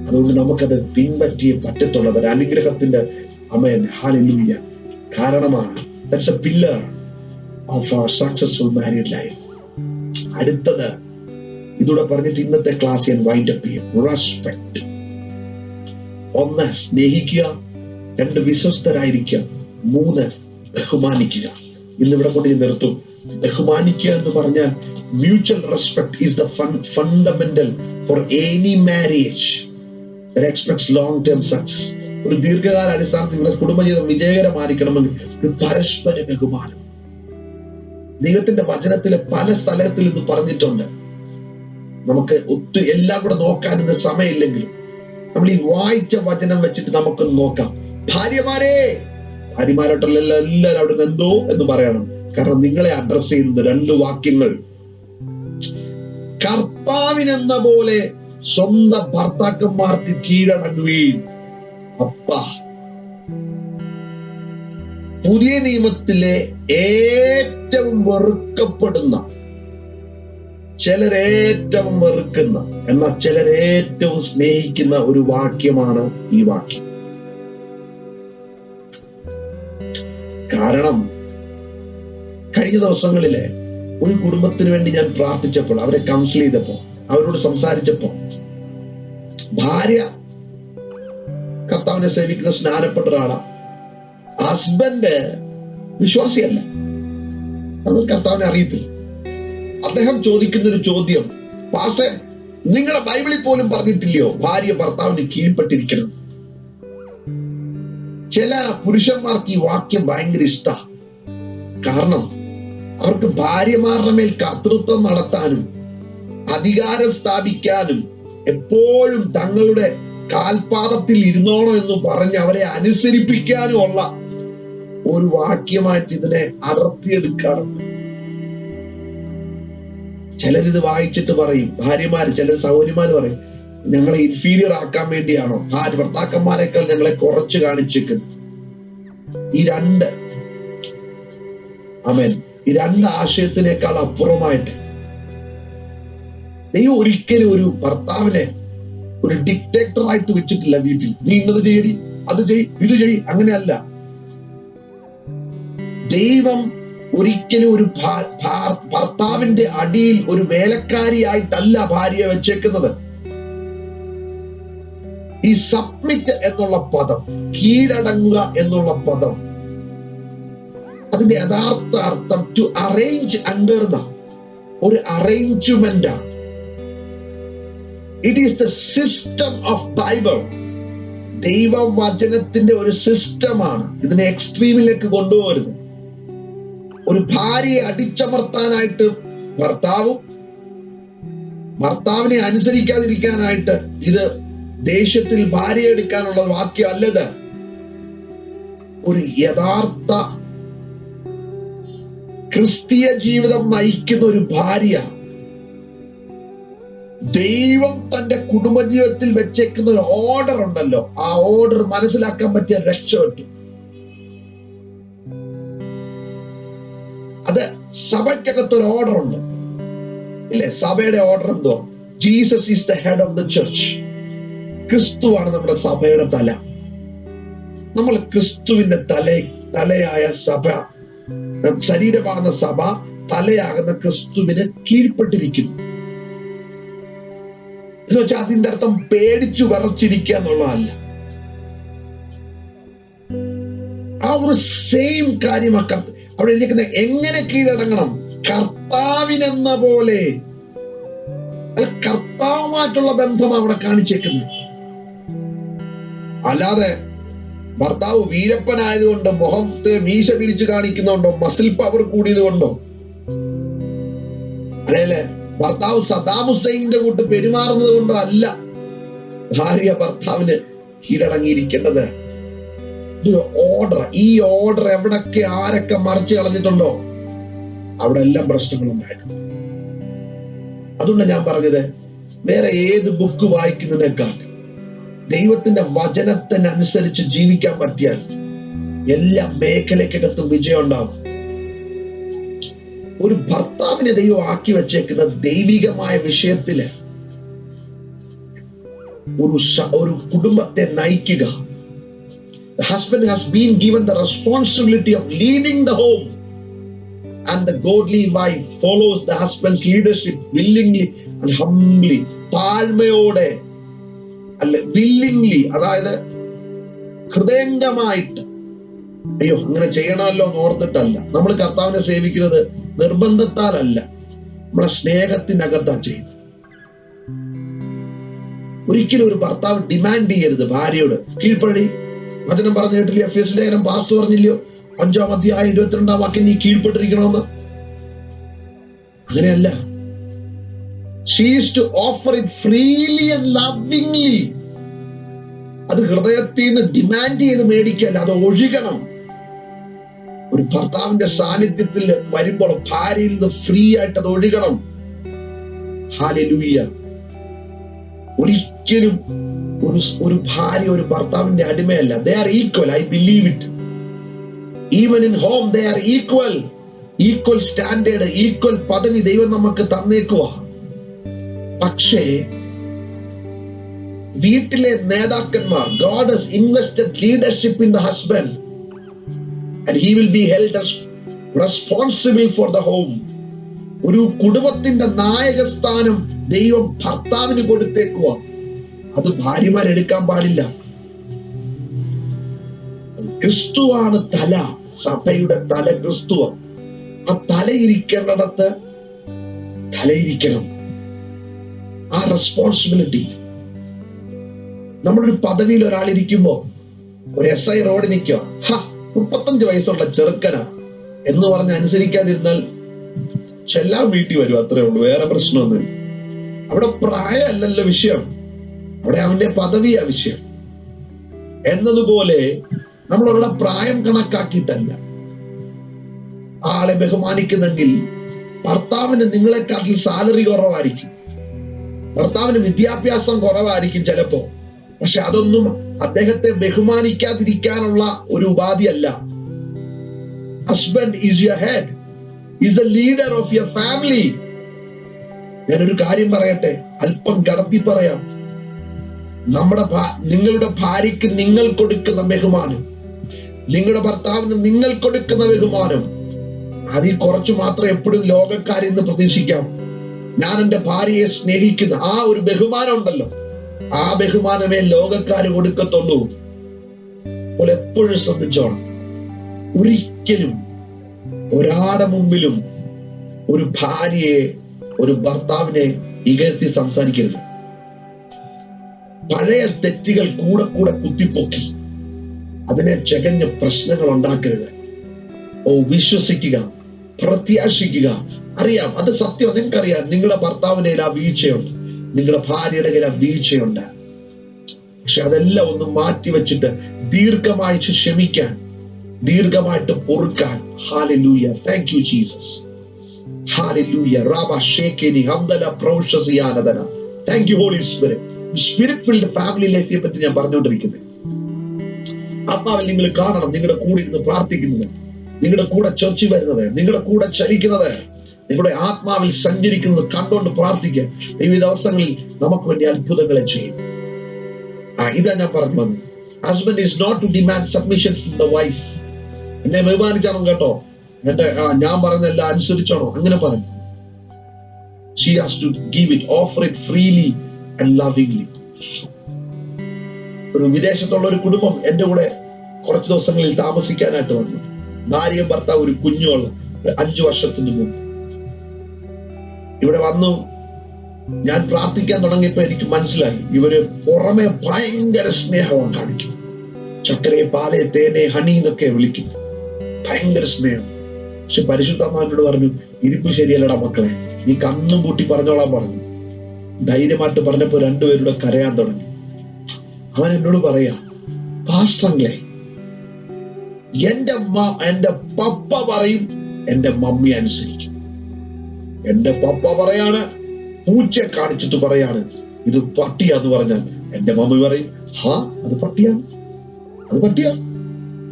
[SPEAKER 1] അതുകൊണ്ട് നമുക്കത് പിൻപറ്റിയേ പറ്റത്തുള്ളത്. ഒരു അനുഗ്രഹത്തിന്റെ ആമേൻ ഹല്ലേലൂയ കാരണമാണ്. That's a pillar of our successful married life. അടുത്തത് ഇതൂടെ പറഞ്ഞിട്ട് ഇന്നത്തെ ക്ലാസ് ഞാൻ വൈൻഡ് അപ്പ് ചെയ്യും. റെസ്പെക്ട്. ഒന്ന്, സ്നേഹിക്കുക. രണ്ട്, വിശ്വസ്തരായിരിക്കുക. മൂന്ന്, ബഹുമാനിക്കുക. ഇന്നിവിടെ കൊണ്ട് നിർത്തും. ബഹുമാനിക്കുക എന്ന് പറഞ്ഞാൽ mutual respect is the fundamental for any marriage that expects long term success. ഒരു ദീർഘകാല അടിസ്ഥാനത്തിൽ നിങ്ങളുടെ കുടുംബജീവിതം വിജയകരമായിരിക്കണമെങ്കിൽ ഒരു പരസ്പര ബഹുമാനം. ദൈവത്തിന്റെ വചനത്തിലെ പല സ്ഥലത്തിൽ ഇത് പറഞ്ഞിട്ടുണ്ട്. നമുക്ക് എല്ലാം കൂടെ നോക്കാൻ ഇന്ന് സമയമില്ലെങ്കിലും നമ്മൾ ഈ വായിച്ച വചനം വെച്ചിട്ട് നമുക്കൊന്ന് നോക്കാം. ഭാര്യമാരോട്ടുള്ള എല്ലാവരും അവിടെ നിന്ന് എന്തോ എന്ന് പറയണം. കാരണം നിങ്ങളെ അഡ്രസ് ചെയ്യുന്നത് രണ്ട് വാക്യങ്ങൾ. കർത്താവിനെന്ന പോലെ സ്വന്തം ഭർത്താക്കന്മാർക്ക് കീഴടങ്ങുകയും. പുതിയ നിയമത്തിലെ ഏറ്റവും വെറുക്കപ്പെടുന്ന, ചിലരേറ്റവും വെറുക്കുന്ന, എന്നാൽ ചിലരേറ്റവും സ്നേഹിക്കുന്ന ഒരു വാക്യമാണ് ഈ വാക്യം. കാരണം കഴിഞ്ഞ ദിവസങ്ങളിലെ ഒരു കുടുംബത്തിന് വേണ്ടി ഞാൻ പ്രാർത്ഥിച്ചപ്പോൾ, അവരെ കൗൺസിൽ ചെയ്തപ്പോ, അവരോട് സംസാരിച്ചപ്പോ, ഭാര്യ കർത്താവിനെ സേവിക്കുന്ന സ്നാനപ്പെട്ട ഒരാളാണ്. ഹസ്ബൻഡ് വിശ്വാസിയല്ല, അത് കർത്താവിനെ അറിയത്തില്ല. അദ്ദേഹം ചോദിക്കുന്ന ഒരു ചോദ്യം, പാസ്റ്റർ, നിങ്ങളുടെ ബൈബിളിൽ പോലും പറഞ്ഞിട്ടില്ലയോ ഭാര്യ ഭർത്താവിന് കീഴ്പ്പെട്ടിരിക്കണം? ചില പുരുഷന്മാർക്ക് ഈ വാക്യം ഭയങ്കര ഇഷ്ടമാണ്. കാരണം അവർക്ക് ഭാര്യമാരുടെ മേൽ കർത്തൃത്വം നടത്താനും അധികാരം സ്ഥാപിക്കാനും എപ്പോഴും തങ്ങളുടെ കാൽപാദത്തിൽ ഇരുന്നോണോ എന്ന് പറഞ്ഞ് അവരെ അനുസരിപ്പിക്കാനും ഉള്ള ഒരു വാക്യമായിട്ട് ഇതിനെ അടർത്തിയെടുക്കാറുണ്ട്. ചിലരിത് വായിച്ചിട്ട് പറയും, ഭാര്യമാര്, ചിലർ സഹോദരിമാര് പറയും, ഞങ്ങളെ ഇൻഫീരിയർ ആക്കാൻ വേണ്ടിയാണോ ഭർത്താക്കന്മാരെക്കാൾ ഞങ്ങളെ കുറച്ച് കാണിച്ചേക്കുന്നത്? ഈ രണ്ട് ആശയത്തിനേക്കാൾ അപ്പുറമായിട്ട് ദൈവം ഒരിക്കലും ഒരു ഭർത്താവിനെ ഒരു ഡിക്റ്റേറ്റർ ആയിട്ട് വെച്ചിട്ടില്ല വീട്ടിൽ. നീ ഇന്നത് ചെയ്യടി, അത് ചെയ്, ഇത് ചെയ്, അങ്ങനെയല്ല. ദൈവം ഒരിക്കലും ഒരു ഭർത്താവിന്റെ അടിയിൽ ഒരു വേലക്കാരിയായിട്ടല്ല ഭാര്യയെ വെച്ചേക്കുന്നത്. ഈ സബ്മിറ്റ് എന്നുള്ള പദം, കീഴടങ്ങുക എന്നുള്ള പദം, അതിന്റെ യഥാർത്ഥ അർത്ഥം ടു അറേഞ്ച് അണ്ടർ ദ, ഒരു അറേഞ്ച്മെന്റ് ആണ്. It is the system of Bible. ദൈവവചനത്തിന്റെ ഒരു സിസ്റ്റമാണ്. ഇതിനെ എക്സ്ട്രീമിലേക്ക് കൊണ്ടുപോകരുത്. ഒരു ഭാര്യയെ അടിച്ചമർത്താനായിട്ട് ഭർത്താവിനെ അനുസരിക്കാതിരിക്കാനായിട്ട് ഇത് ദേഷ്യത്തിൽ ഭാര്യ എടുക്കാനുള്ള വാക്യം അല്ലത്. ഒരു യഥാർത്ഥ ക്രിസ്തീയ ജീവിതം നയിക്കുന്ന ഒരു ഭാര്യ ദൈവം തന്റെ കുടുംബജീവിതത്തിൽ വെച്ചേക്കുന്ന ഒരു ഓർഡർ ഉണ്ടല്ലോ, ആ ഓർഡർ മനസ്സിലാക്കാൻ പറ്റിയ രക്ഷപ്പെട്ടു. അത് സഭയ്ക്കകത്തൊരു ഓർഡർ ഉണ്ട്, ഇല്ലേ? സഭയുടെ ഓർഡർ എന്തോ? Jesus is the head of the church. ക്രിസ്തുവാണ് നമ്മുടെ സഭയുടെ തല. നമ്മൾ ക്രിസ്തുവിന്റെ തലയായ സഭ, ശരീരമാകുന്ന സഭ തലയാകുന്ന ക്രിസ്തുവിന് കീഴ്പ്പെട്ടിരിക്കുന്നു. എന്ന് വെച്ചാൽ അതിന്റെ അർത്ഥം പേടിച്ചു വിറച്ചിരിക്കുക എന്നുള്ളതല്ല. ആ ഒരു സെയിം കാര്യമാക്കാം അവിടെ എഴുതിയിരിക്കുന്ന. എങ്ങനെ കീഴടങ്ങണം? കർത്താവിനെന്ന പോലെ. കർത്താവുമായിട്ടുള്ള ബന്ധം അവിടെ കാണിച്ചേക്കുന്നത്. അല്ലാതെ ഭർത്താവ് വീരപ്പനായതുകൊണ്ട്, മുഖത്തെ മീശ പിരിച്ചു കാണിക്കുന്നുണ്ടോ, മസിൽ പവർ കൂടിയത് കൊണ്ടോ, അല്ലേ ഭർത്താവ് സദ്ദാം ഹുസൈന്റെ കൂട്ട് പെരുമാറുന്നത് കൊണ്ടോ അല്ല ഭാര്യ ഭർത്താവിന് കീഴടങ്ങിയിരിക്കേണ്ടത്. ഓർഡർ. ഈ ഓർഡർ എവിടൊക്കെ ആരൊക്കെ മറിച്ച് കളഞ്ഞിട്ടുണ്ടോ അവിടെ എല്ലാം പ്രശ്നങ്ങളുണ്ടായിട്ടുണ്ട്. അതുകൊണ്ട് ഞാൻ പറഞ്ഞത്, വേറെ ഏത് ബുക്ക് വായിക്കുന്നതിനേക്കാൾ ദൈവത്തിന്റെ വചനത്തിനനുസരിച്ച് ജീവിക്കാൻ പറ്റിയാൽ എല്ലാ മേഖലക്കകത്തും വിജയം ഉണ്ടാവും. ഒരു ഭർത്താവിനെ ദൈവം ആക്കി വെച്ചേക്കുന്ന ദൈവികമായ വിഷയത്തില് ഒരു കുടുംബത്തെ നയിക്കുക. The husband has been given the responsibility of leading the home, and the godly wife follows the husband's leadership willingly and humbly. താഴ്മയോടെ അല്ല, willingly, അതായത് ഹൃദയംഗമായിട്ട്. അയ്യോ അങ്ങനെ ചെയ്യണമല്ലോ എന്ന് ഓർത്തിട്ടല്ല. നമ്മൾ കർത്താവിനെ സേവിക്കുന്നത് നിർബന്ധത്താലല്ല, നമ്മളെ സ്നേഹത്തിനകത്താ ചെയ്യുന്നത്. ഒരിക്കലും ഒരു ഭർത്താവ് ഡിമാൻഡ് ചെയ്യരുത് ഭാര്യയോട്, കീഴ്പ്പടി. വചനം പറഞ്ഞു കേട്ടില്ലേ? എഫേസ്യ ലേഖനം പാസ്റ്റർ പറഞ്ഞില്ലയോ, 5-ാം അധ്യായം 22-ാം വാക്യം, നീ കീഴ്പ്പെട്ടിരിക്കണമെന്ന്. അങ്ങനെയല്ല. She is to offer it freely and lovingly. അത് ഹൃദയത്തിൽ നിന്ന് ഡിമാൻഡ് ചെയ്ത് മേടിക്കല്ല, അത് ഒഴുകണം. ഒരു ഭർത്താവിന്റെ സാന്നിധ്യത്തിൽ വരുമ്പോൾ ഭാര്യയിൽ നിന്ന് ഫ്രീ ആയിട്ട് അത് ഒഴുകണം. ഹല്ലേലൂയ. ഒരിക്കലും ഒരു ഭാര്യ ഒരു ഭർത്താവിന്റെ അടിമയല്ല. They are equal. I believe it. Even in home they are equal. Equal standard, equal പദവി ദൈവം നമുക്ക് തന്നേക്കുക. പക്ഷേ വീട്ടിലെ നേതാക്കന്മാർ, God has invested leadership in the husband and he will be held as responsible for the home. ഒരു കുടുംബത്തിന്റെ നായക സ്ഥാനം ദൈവം ഭർത്താവിന് കൊടുത്തേക്കുക. അത് ഭാര്യമാരെടുക്കാൻ പാടില്ല. ക്രിസ്തുവാണ് തല, സഭയുടെ തല ക്രിസ്തുവാണ്. ആ തലയിരിക്കേണ്ടിടത്ത് തലയിരിക്കണം. ആ റെസ്പോൺസിബിലിറ്റി. നമ്മളൊരു പദവിയിൽ ഒരാളിരിക്കുമ്പോ, ഒരു SI റോഡിൽ നിൽക്കുക, 35 വയസ്സുള്ള ചെറുക്കനാ എന്ന് പറഞ്ഞ് അനുസരിക്കാതിരുന്നാൽ ചെല്ലാൻ വീട്ടിൽ വരും, അത്രേ ഉള്ളൂ. വേറെ പ്രശ്നമൊന്നും. അവിടെ പ്രായമല്ലല്ലോ വിഷയം, അവിടെ അവന്റെ പദവിയാ വിഷയം. എന്നതുപോലെ നമ്മളവരുടെ പ്രായം കണക്കാക്കിയിട്ടല്ല ആളെ ബഹുമാനിക്കുന്നെങ്കിൽ, ഭർത്താവിന് നിങ്ങളെക്കാട്ടിൽ സാലറി കുറവായിരിക്കും, ഭർത്താവിന് വിദ്യാഭ്യാസം കുറവായിരിക്കും ചിലപ്പോ. പക്ഷെ അതൊന്നും അദ്ദേഹത്തെ ബഹുമാനിക്കാതിരിക്കാനുള്ള ഒരു ഉപാധിയല്ല. Husband is your head, is the leader of your family. ഞാനൊരു കാര്യം പറയട്ടെ, അല്പം കടത്തി പറയാം. നിങ്ങളുടെ ഭാര്യയ്ക്ക് നിങ്ങൾ കൊടുക്കുന്ന ബഹുമാനം, നിങ്ങളുടെ ഭർത്താവിന് നിങ്ങൾ കൊടുക്കുന്ന ബഹുമാനം, അതിൽ കുറച്ചു മാത്രം എപ്പോഴും ലോകക്കാരിൽ നിന്ന് പ്രതീക്ഷിക്കാം. ഞാൻ എൻ്റെ ഭാര്യയെ സ്നേഹിക്കുന്ന ആ ഒരു ബഹുമാനം ഉണ്ടല്ലോ, ആ ബഹുമാനമേ ലോകക്കാര് കൊടുക്കത്തുള്ളൂ. അപ്പോൾ എപ്പോഴും ശ്രദ്ധിച്ചോണം, ഒരിക്കലും ഒരാളുടെ മുമ്പിലും ഒരു ഭാര്യയെ, ഒരു ഭർത്താവിനെ ഇകഴ്ത്തി സംസാരിക്കരുത്. പഴയ തെറ്റുകൾ കൂടെ കൂടെ കുത്തിപ്പൊക്കി അതിനെ ചകഞ്ഞ പ്രശ്നങ്ങൾ ഉണ്ടാക്കരുത്. വിശ്വസിക്കുക, പ്രത്യാശിക്കുക. അറിയാം, അത് സത്യം, നിങ്ങൾക്കറിയാം നിങ്ങളുടെ ഭർത്താവിന്റെ കയ്യിൽ ആ വീഴ്ചയുണ്ട്, നിങ്ങളുടെ ഭാര്യയുടെ കയ്യിൽ ആ വീഴ്ചയുണ്ട്. പക്ഷെ അതെല്ലാം ഒന്ന് മാറ്റി വെച്ചിട്ട് ദീർഘമായിട്ട് ക്ഷമിക്കാൻ, ദീർഘമായിട്ട് പൊറുക്കാൻ. Hallelujah, thank you Jesus. Hallelujah. റാബ ഷേകേനി ഹംദല പ്രൗഷസിയാനദന. Thank you Holy Spirit. Spirit filled family ലൈഫിനെ പറ്റി ഞാൻ പറഞ്ഞുകൊണ്ടിരിക്കുന്നത്. ആത്മാവിൽ നിങ്ങൾ കാണണം, നിങ്ങളുടെ കൂടെ ഇരുന്ന് പ്രാർത്ഥിക്കുന്നത്, നിങ്ങളുടെ കൂടെ ചർച്ച വരുന്നത്, നിങ്ങളുടെ കൂടെ ചലിക്കുന്നത്, നിങ്ങളുടെ ആത്മാവിൽ സഞ്ചരിക്കുന്നത് കണ്ടുകൊണ്ട് പ്രാർത്ഥിക്കുക. ഈ ദിവസങ്ങളിൽ നമുക്ക് വേണ്ടി അത്ഭുതങ്ങളെ ചെയ്യും. ഇതാ ഞാൻ പറഞ്ഞു വന്നത്. Husband is not to demand submission from the wife. എന്നെ ബഹുമാനിച്ചാണോ കേട്ടോ, ഞാൻ പറഞ്ഞെല്ലാം അനുസരിച്ചാണോ, അങ്ങനെ പറഞ്ഞു. She has to give it, offer it freely and lovingly. ഒരു വിദേശത്തുള്ള ഒരു കുടുംബം എന്റെ കൂടെ കുറച്ച് ദിവസങ്ങളിൽ താമസിക്കാനായിട്ട് വന്നു. ഭാര്യയും ഭർത്താവ്, ഒരു കുഞ്ഞുള്ള 5 വർഷത്തിന് മുമ്പ് ഇവിടെ വന്നു. ഞാൻ പ്രാർത്ഥിക്കാൻ തുടങ്ങിയപ്പോ എനിക്ക് മനസ്സിലായി, ഇവര് പുറമെ ഭയങ്കര സ്നേഹമാണ് കാണിക്കും. ചക്കരെ, പാലെ, തേനെ, ഹണി എന്നൊക്കെ വിളിക്കും, ഭയങ്കര സ്നേഹം. പക്ഷെ പരിശുദ്ധാത്മാവിനോട് പറഞ്ഞു, ഇരിപ്പ് ശരിയല്ലടാ മക്കളെ, നീ കണ്ണും പൂട്ടി പറഞ്ഞോളാൻ പറഞ്ഞു. ധൈര്യമായിട്ട് പറഞ്ഞപ്പോ രണ്ടുപേരുടെ കരയാൻ തുടങ്ങി. അവൻ എന്നോട് പറയാ, പാസ്റ്ററേ, എന്റെ പപ്പ പറയും, എന്റെ മമ്മി അനുസരിക്കും. എന്റെ പപ്പ പറയാണ്, പൂച്ചയെ കാണിച്ചിട്ട് പറയാണ് ഇത് പട്ടിയാന്ന് പറഞ്ഞാൽ എന്റെ മമ്മി പറയും, ഹാ അത് പട്ടിയാണ്, അത് പട്ടിയാ,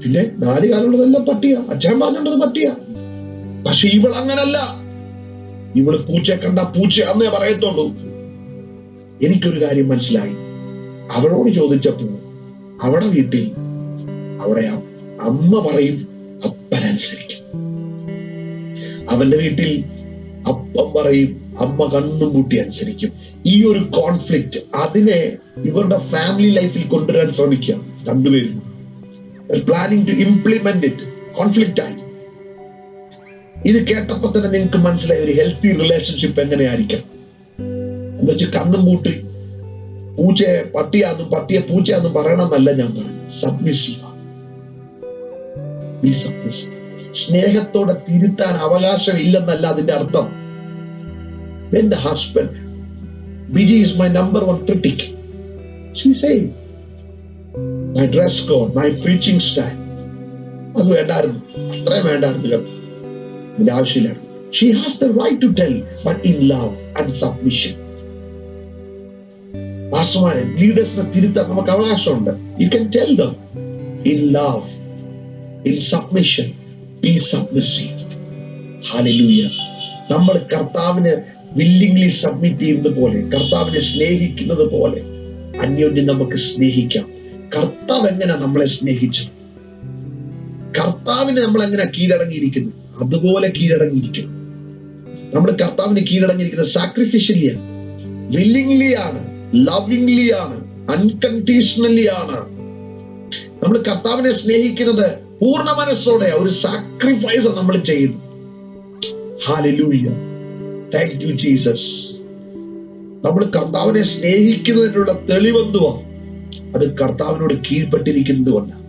[SPEAKER 1] പിന്നെ 4 കാലുള്ളതെല്ലാം പട്ടിയാ, അച്ഛൻ പറഞ്ഞോണ്ടത് പട്ടിയാ. പക്ഷെ ഇവൾ അങ്ങനല്ല, ഇവള് പൂച്ചയെ കണ്ട പൂച്ചയാന്നേ പറയത്തുള്ളൂ. എനിക്കൊരു കാര്യം മനസ്സിലായി. അവളോട് ചോദിച്ചപ്പോ അവിടെ വീട്ടിൽ അവിടെ അമ്മ പറയും, അപ്പനനുസരിക്കും. അവന്റെ വീട്ടിൽ അപ്പം പറയും, അമ്മ കണ്ണും പൂട്ടി അനുസരിക്കും. ഈ ഒരു കോൺഫ്ലിക്റ്റ്, അതിനെ ഇവരുടെ ഫാമിലി ലൈഫിൽ കൊണ്ടുവരാൻ ശ്രമിക്കുക രണ്ടുപേരും. Planning to implement it. Conflict ആയി. ഇത് കേട്ടപ്പോ തന്നെ നിങ്ങൾക്ക് മനസ്സിലായി ഒരു ഹെൽത്തി റിലേഷൻഷിപ്പ് എങ്ങനെയായിരിക്കണം. എന്നുവെച്ച് കണ്ണും പൂട്ടി പൂച്ചയെ പട്ടിയാന്നും പട്ടിയെ പൂച്ചയാന്നും പറയണമെന്നല്ല ഞാൻ പറഞ്ഞു. സബ്മിസീവ്. സ്നേഹത്തോടെ തിരുത്താൻ അവകാശം ഇല്ലെന്നല്ല അതിന്റെ അർത്ഥം. When the husband, Biji is my number 1 critic. She said, my dress code, my preaching style, അത് വേണ്ടായിരുന്നു, അത്രയും വേണ്ടായിരുന്നു കേട്ടോ, അതിന്റെ ആവശ്യമില്ല. She has the right to tell, but in love and submission. വാസ്തവമായി ലീഡേഴ്സിനെ തിരുത്താൻ നമുക്ക് അവകാശമുണ്ട്. You can tell them in love, in submission, be submissive. Hallelujah. നമ്മൾ കർത്താവിന് വില്ലിംഗ്ലി സബ്മിറ്റ് ചെയ്യുന്നത് പോലെ, കർത്താവിനെ സ്നേഹിക്കുന്നത് പോലെ അന്യോന്യം നമുക്ക് സ്നേഹിക്കാം. കർത്താവ് എങ്ങനെ നമ്മളെ സ്നേഹിച്ചു, കർത്താവിന് നമ്മൾ എങ്ങനെ കീഴടങ്ങിയിരിക്കുന്നു, അതുപോലെ കീഴടങ്ങിയിരിക്കണം. നമ്മൾ കർത്താവിന് കീഴടങ്ങിയിരിക്കുന്നത് സാക്രിഫിഷ്യലി ആണ്, വില്ലിംഗ്ലി ആണ്, ലവിംഗ്ലി ആണ്, അൺകണ്ടീഷണലി ആണ്. നമ്മൾ കർത്താവിനെ സ്നേഹിക്കുന്നത് പൂർണ്ണ മനസ്സോടെ, ഒരു സാക്രിഫൈസ് നമ്മൾ ചെയ്യുന്നു. Hallelujah, thank you Jesus. നമ്മൾ കർത്താവിനെ സ്നേഹിക്കുന്നതിനുള്ള തെളിവെന്തുവാ? അത് കർത്താവിനോട് കീഴ്പ്പെട്ടിരിക്കുന്നത് കൊണ്ടാണ്.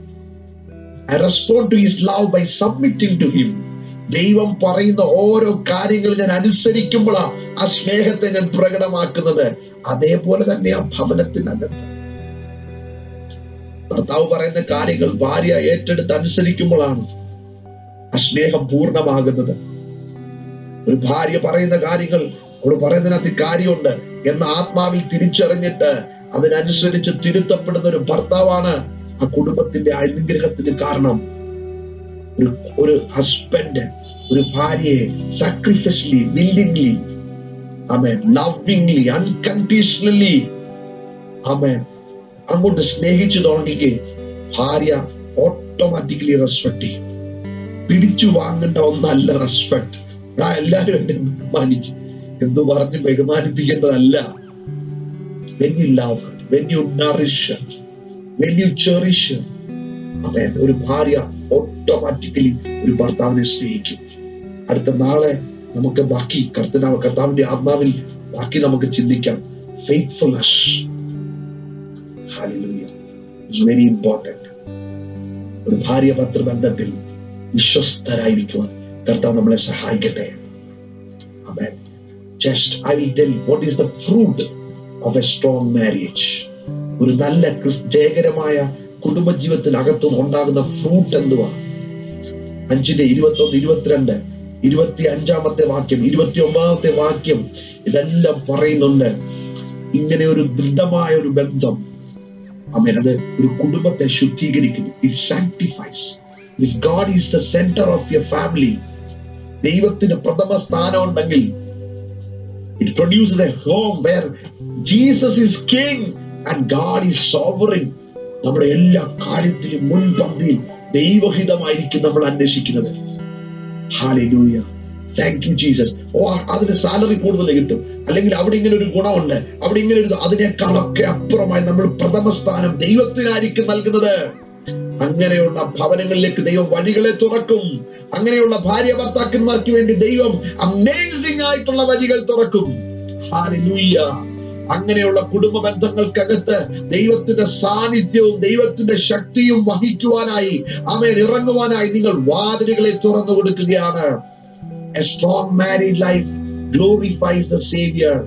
[SPEAKER 1] I respond to his love by submitting to him. ദൈവം പറയുന്ന ഓരോ കാര്യങ്ങൾ ഞാൻ അനുസരിക്കുമ്പോഴാ ആ സ്നേഹത്തെ ഞാൻ പ്രകടമാക്കുന്നത്. അതേപോലെ തന്നെ ആ ഭവനത്തിനകത്ത് ഭർത്താവ് പറയുന്ന കാര്യങ്ങൾ ഭാര്യ ഏറ്റെടുത്ത് അനുസരിക്കുമ്പോഴാണ് ആ സ്നേഹം പൂർണ്ണമാകുന്നത്. ഒരു ഭാര്യ പറയുന്ന കാര്യങ്ങൾ, അവൾ പറയുന്നതിനകത്ത് കാര്യമുണ്ട് എന്ന ആത്മാവിൽ തിരിച്ചറിഞ്ഞിട്ട് അതിനനുസരിച്ച് തിരുത്തപ്പെടുന്ന ഒരു ഭർത്താവാണ് ആ കുടുംബത്തിന്റെ അനുഗ്രഹത്തിന് കാരണം. ഒരു ഹസ്ബൻഡ് ഒരു ഭാര്യയെ സാക്രിഫിഷ്യലി, വില്ലിംഗ്ലി ആമേൻ, ലവിംഗ്ലി, അൺകണ്ടീഷണലി, ആമേൻ, അങ്ങോട്ട് സ്നേഹിച്ചു തുടങ്ങിക്കേ, ഭാര്യ ഓട്ടോമാറ്റിക്കലി റെസ്പെക്ട് ചെയ്യും. പിടിച്ചു വാങ്ങേണ്ട ഒന്നല്ല റെസ്പെക്ട്. എല്ലാരും എന്നെ ബഹുമാനിക്കും എന്ന് പറഞ്ഞ് ബഹുമാനിപ്പിക്കേണ്ടതല്ല. When you love her, when you nourish her, when you cherish her, ആമേൻ, ഒരു ഭാര്യ ഓട്ടോമാറ്റിക്കലി ഒരു ഭർത്താവിനെ സ്നേഹിക്കും. അടുത്ത നാളെ നമുക്ക് ബാക്കി കർത്താവിന്റെ ആത്മാവിൽ ബാക്കി നമുക്ക് ചിന്തിക്കാം. Faithfulness, hallelujah, is very important. ഒരു ഭാര്യ ഭർത്തൃ ബന്ധത്തിൽ വിശ്വസ്തരായിരിക്കുവാൻ കർത്താവ് നമ്മളെ സഹായിക്കട്ടെ. ആമേൻ. Just I will tell you what is the fruit of a strong marriage. ഒരു നല്ല ജയകരമായ കുടുംബജീവിതത്തിൽ അകത്തുനിന്ന് ഉണ്ടാകുന്ന ഫ്രൂട്ട് എന്തുവാ? 5:21, 22, 25 വാക്യം, 29 വാക്യം ഇതെല്ലാം പറയുന്നുണ്ട്. ഇങ്ങനെ ഒരു ദൃഢമായ ഒരു ബന്ധം, ആമേൻ, അത് ഒരു കുടുംബത്തെ ശുദ്ധീകരിക്കുന്നു. It sanctifies. If God is the center of your family, ദൈവത്തിന് പ്രഥമ സ്ഥാനം ഉണ്ടെങ്കിൽ it produces a home where Jesus is king and God is sovereign. നമ്മുടെ എല്ലാ കാര്യത്തിലും മുൻപന്തിയിൽ ദൈവഹിതമായിരിക്കും നമ്മൾ അന്വേഷിക്കുന്നത്. Hallelujah. Thank you Jesus. അതിന് സാലറി കൂടുതൽ കിട്ടും, അല്ലെങ്കിൽ അവിടെ ഇങ്ങനെ ഒരു ഗുണമുണ്ട്, അവിടെ ഇങ്ങനെ ഒരു, അതിനേക്കാളൊക്കെ അപ്പുറമായി നമ്മൾ പ്രഥമ സ്ഥാനം ദൈവത്തിനായിരിക്കും നൽകുന്നത്. അങ്ങനെയുള്ള ഭവനങ്ങളിലേക്ക് ദൈവം വഴികളെ തുറക്കും. അങ്ങനെയുള്ള ഭാര്യ ഭർത്താക്കന്മാർക്ക് വേണ്ടി ദൈവം അമേസിംഗ് ആയിട്ടുള്ള വഴികൾ തുറക്കും. ഹല്ലേലൂയ. അങ്ങനെയുള്ള കുടുംബ ബന്ധങ്ങൾക്കകത്ത് ദൈവത്തിന്റെ സാന്നിധ്യവും ദൈവത്തിന്റെ ശക്തിയും വഹിക്കുവാനായി, ആമേൻ, ഇറങ്ങുവാനായി നിങ്ങൾ വാതിലുകളെ തുറന്നു കൊടുക്കുകയാണ്. A strong married life glorifies the Savior.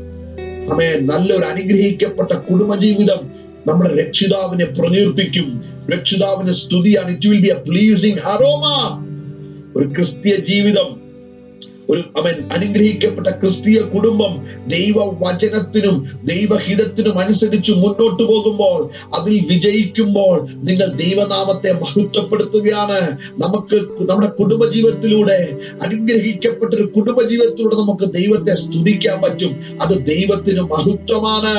[SPEAKER 1] ആമേൻ. നല്ലൊരു അനുഗ്രഹിക്കപ്പെട്ട കുടുംബജീവിതം നമ്മുടെ രക്ഷിതാവിനെ പ്രകീർത്തിക്കും. രക്ഷിതാവിന്റെ സ്തുതിയാണ്. It will be a pleasing aroma. ഒരു ക്രിസ്തീയ ജീവിതം, ഒരു അനുഗ്രഹിക്കപ്പെട്ട ക്രിസ്തീയ കുടുംബം ദൈവവചനത്തിനും ദൈവഹിതത്തിനും അനുസരിച്ച് മുന്നോട്ട് പോകുമ്പോൾ, അതിൽ വിജയിക്കുമ്പോൾ നിങ്ങൾ ദൈവനാമത്തെ മഹത്വപ്പെടുത്തുകയാണ്. നമുക്ക് നമ്മുടെ കുടുംബജീവിതത്തിലൂടെ, അനുഗ്രഹിക്കപ്പെട്ട ഒരു കുടുംബജീവിതത്തിലൂടെ നമുക്ക് ദൈവത്തെ സ്തുതിക്കാൻ പറ്റും. അത് ദൈവത്തിന് മഹത്വമാണ്.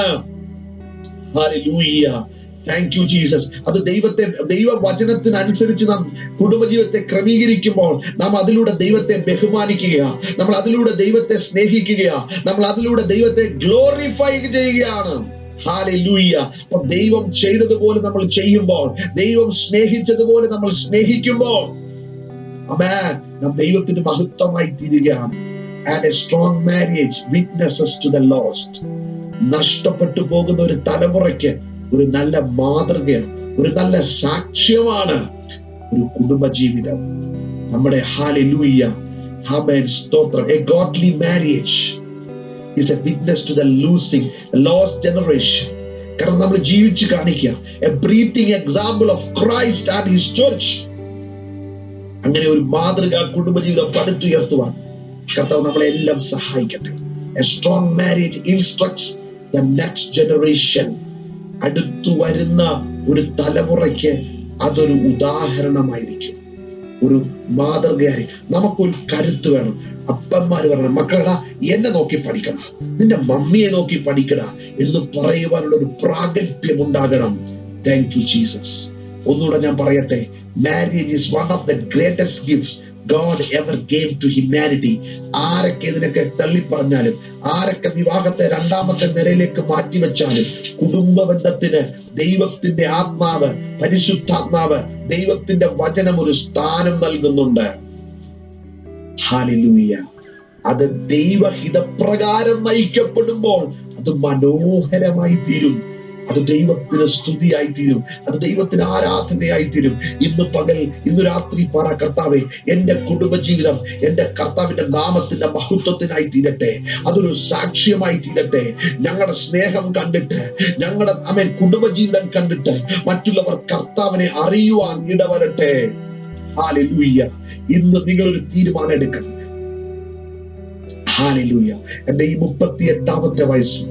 [SPEAKER 1] ഹല്ലേലൂയ. Thank you Jesus. അത് ദൈവവചനത്തിനനുസരിച്ച് നാം കുടുംബജീവിതത്തെ ക്രമീകരിക്കുമ്പോൾ നാം അതിലൂടെ ദൈവത്തെ ബഹുമാനിക്കുകയാ, നമ്മൾ അതിലൂടെ ദൈവത്തെ സ്നേഹിക്കുകയാ, നമ്മൾ അതിലൂടെ ദൈവത്തെ ഗ്ലോറിഫൈ ചെയ്യുകയാണ്. ഹല്ലേലൂയ. അപ്പൊ ദൈവം ചെയ്തതുപോലെ നമ്മൾ ചെയ്യുമ്പോൾ, ദൈവം സ്നേഹിച്ചതുപോലെ നമ്മൾ സ്നേഹിക്കുമ്പോൾ, ആമേൻ, നാം ദൈവത്തിന് മഹത്വമായി തീരുകയാണ്. And a strong marriage witnesses to the lost. നഷ്ടപ്പെട്ടു പോകുന്ന ഒരു തലമുറയ്ക്ക് ഒരു നല്ല മാതൃകയാണ്, ഒരു നല്ല സാക്ഷ്യമാണ് ഒരു കുടുംബജീവിതം നമ്മുടെ. ഹല്ലേലൂയ. ആമേൻ. സ്തോത്രം. A godly marriage is a witness to the lost generation. കാരണം നമ്മൾ ജീവിച്ച് കാണിക്കുക, a breathing example of Christ and his church. അങ്ങനെ ഒരു മാതൃക കുടുംബജീവിതം പടുത്തുയർത്തുവാൻ കർത്താവ് നമ്മളെ എല്ലാം സഹായിക്കട്ടെ. A strong marriage instructs the next generation. അടുത്തു വരുന്ന ഒരു തലമുറയ്ക്ക് അതൊരു ഉദാഹരണമായിരിക്കും, ഒരു മാതൃകയായിരിക്കും. നമുക്കൊരു കരുത്ത് വേണം. അപ്പന്മാര് പറയണം, മക്കളടാ എന്നെ നോക്കി പഠിക്കണ, നിന്റെ മമ്മിയെ നോക്കി പഠിക്കണ എന്ന് പറയുവാനുള്ള ഒരു പ്രാഗൽഭ്യം ഉണ്ടാകണം. Thank you Jesus. ഒന്നുകൂടെ ഞാൻ പറയട്ടെ, marriage is one of the greatest gifts God ever gave to humanity. ആരൊക്കെ ഇതിനൊക്കെ തള്ളി പറഞ്ഞാലും, ആരൊക്കെ വിവാഹത്തെ രണ്ടാമത്തെ നിരയിലേക്ക് മാറ്റിവെച്ചാലും, കുടുംബ ബന്ധത്തിന് ദൈവത്തിന്റെ ആത്മാവ്, പരിശുദ്ധാത്മാവ്, ദൈവത്തിന്റെ വചനം ഒരു സ്ഥാനം നൽകുന്നുണ്ട്. ഹല്ലേലൂയ. അത് ദൈവഹിതപ്രകാരം നയിക്കപ്പെടുമ്പോൾ അത് മനോഹരമായി തീരും. അത് ദൈവത്തിന് സ്തുതിയായി തീരും, അത് ദൈവത്തിന് ആരാധനയായി തീരും. ഇന്ന് പകൽ, ഇന്ന് രാത്രി പറ, കർത്താവേ, എന്റെ കുടുംബജീവിതം എന്റെ കർത്താവിന്റെ നാമത്തിന്റെ മഹത്വത്തിനായി തീരട്ടെ, അതൊരു സാക്ഷ്യമായി തീരട്ടെ. ഞങ്ങളുടെ സ്നേഹം കണ്ടിട്ട്, ഞങ്ങളുടെ കുടുംബജീവിതം കണ്ടിട്ട് മറ്റുള്ളവർ കർത്താവിനെ അറിയുവാൻ ഇടവരട്ടെ. ഹല്ലേലൂയ. ഇന്ന് നിങ്ങളൊരു തീരുമാനം എടുക്കണം. ഹല്ലേലൂയ. എന്റെ ഈ 38ാമത്തെ വയസ്സിൽ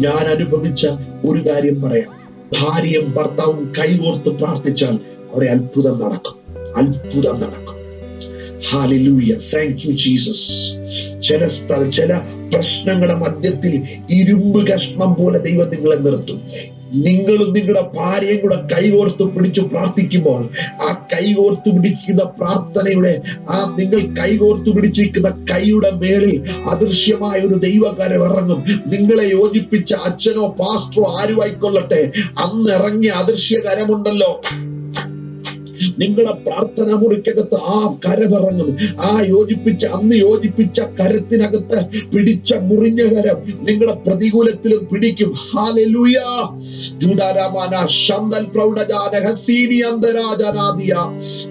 [SPEAKER 1] ഞാൻ അനുഭവിച്ച ഒരു കാര്യം പറയാം. ഭാര്യയും ഭർത്താവും കൈകോർത്ത് പ്രാർത്ഥിച്ചാൽ അവിടെ അത്ഭുതം നടക്കും, അത്ഭുതം നടക്കും. ഹല്ലേലൂയ. Thank you Jesus. ചില പ്രശ്നങ്ങളുടെ മധ്യത്തിൽ ഇരുമ്പ് കഷ്ണം പോലെ ദൈവം നിങ്ങളെ നിർത്തും. നിങ്ങളും നിങ്ങളുടെ ഭാര്യയും കൂടെ കൈകോർത്ത് പിടിച്ചു പ്രാർത്ഥിക്കുമ്പോൾ ആ കൈകോർത്ത് പിടിക്കുന്ന പ്രാർത്ഥനയുടെ നിങ്ങൾ കൈകോർത്ത് പിടിച്ചിരിക്കുന്ന കൈയുടെ മേളിൽ അദൃശ്യമായ ഒരു ദൈവകരം ഇറങ്ങും. നിങ്ങളെ യോജിപ്പിച്ച അച്ഛനോ പാസ്റ്ററോ ആരുമായിക്കൊള്ളട്ടെ, അന്ന് ഇറങ്ങിയ അദൃശ്യ കരമുണ്ടല്ലോ, നിങ്ങളുടെ പ്രാർത്ഥന മുറിക്കകത്ത് ആ കരമിറങ്ങും. അന്ന് യോജിപ്പിച്ച കരത്തിനകത്ത് പിടിച്ച മുറിഞ്ഞ കരം നിങ്ങളുടെ പ്രതികൂലത്തിലും പിടിക്കും. ഹല്ലേലൂയ.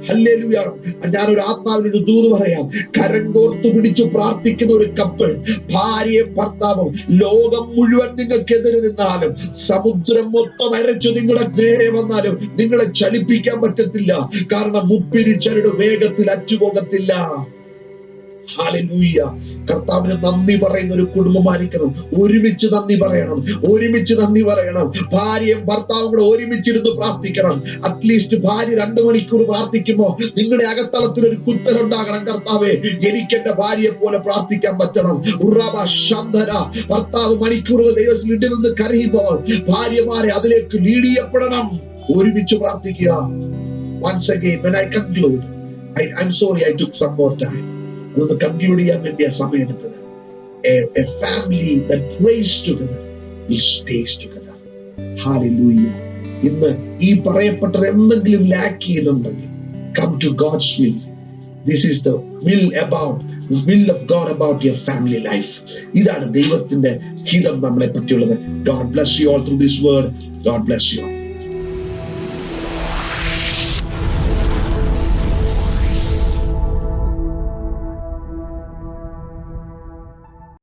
[SPEAKER 1] ഹല്ലേലൂയ. ഞാനൊരു ആത്മാവിനൊരു ദൂത് പറയാം. കരം കോർത്തു പിടിച്ചു പ്രാർത്ഥിക്കുന്ന ഒരു കപ്പിൾ, ഭാര്യയും ഭർത്താവും, ലോകം മുഴുവൻ നിങ്ങൾക്കെതിരെ നിന്നാലും, സമുദ്രം മൊത്തം അരച്ചു നിങ്ങളുടെ നേരെ വന്നാലും നിങ്ങളെ ചലിപ്പിക്കാൻ പറ്റത്തില്ല. കാരണം മുപ്പിരിച്ചരുടെ വേഗത്തിൽ അറ്റുപോകത്തില്ല. ഹല്ലേലൂയ. കർത്താവിന് നന്ദി പറയുന്ന ഒരു കുടുംബമായിരിക്കണം. ഒരുമിച്ച് നന്ദി പറയണം. ഭാര്യയും ഭർത്താവും കൂടെ ഒരുമിച്ചിരുന്ന് പ്രാർത്ഥിക്കണം. അറ്റ്ലീസ്റ്റ് ഭാര്യ 2 മണിക്കൂർ പ്രാർത്ഥിക്കുമ്പോ നിങ്ങളുടെ അകത്തളത്തിൽ ഒരു കുത്തലുണ്ടാകണം. കർത്താവേ, എനിക്ക് എന്റെ ഭാര്യയെ പോലെ പ്രാർത്ഥിക്കാൻ പറ്റണം. ഭർത്താവ് മണിക്കൂറുകൾ ദൈവത്തിൽ ഇടിനിന്ന് കരയുമ്പോൾ ഭാര്യമാരെ അതിലേക്ക് ലീഡ് ചെയ്യപ്പെടണം. ഒരുമിച്ച് പ്രാർത്ഥിക്കുക. Once again, when I conclude, I'm sorry I took some more time. അതൊന്ന് കൺക്ലൂഡ് ചെയ്യാൻ വേണ്ടിയാ സമയം എടുത്തത്. A family that prays together will stays together. Hallelujah. ഇന്ന് ഈ പറയപ്പെട്ടത് എന്തെങ്കിലും ലാക്ക് ചെയ്യുന്നുണ്ടെങ്കിൽ, come to God's will. This is the will of God about your family life. ഇതാണ് ദൈവത്തിന്റെ ഹിതം നമ്മളെ പറ്റിയുള്ളത്. God bless you all through this word. God bless you all.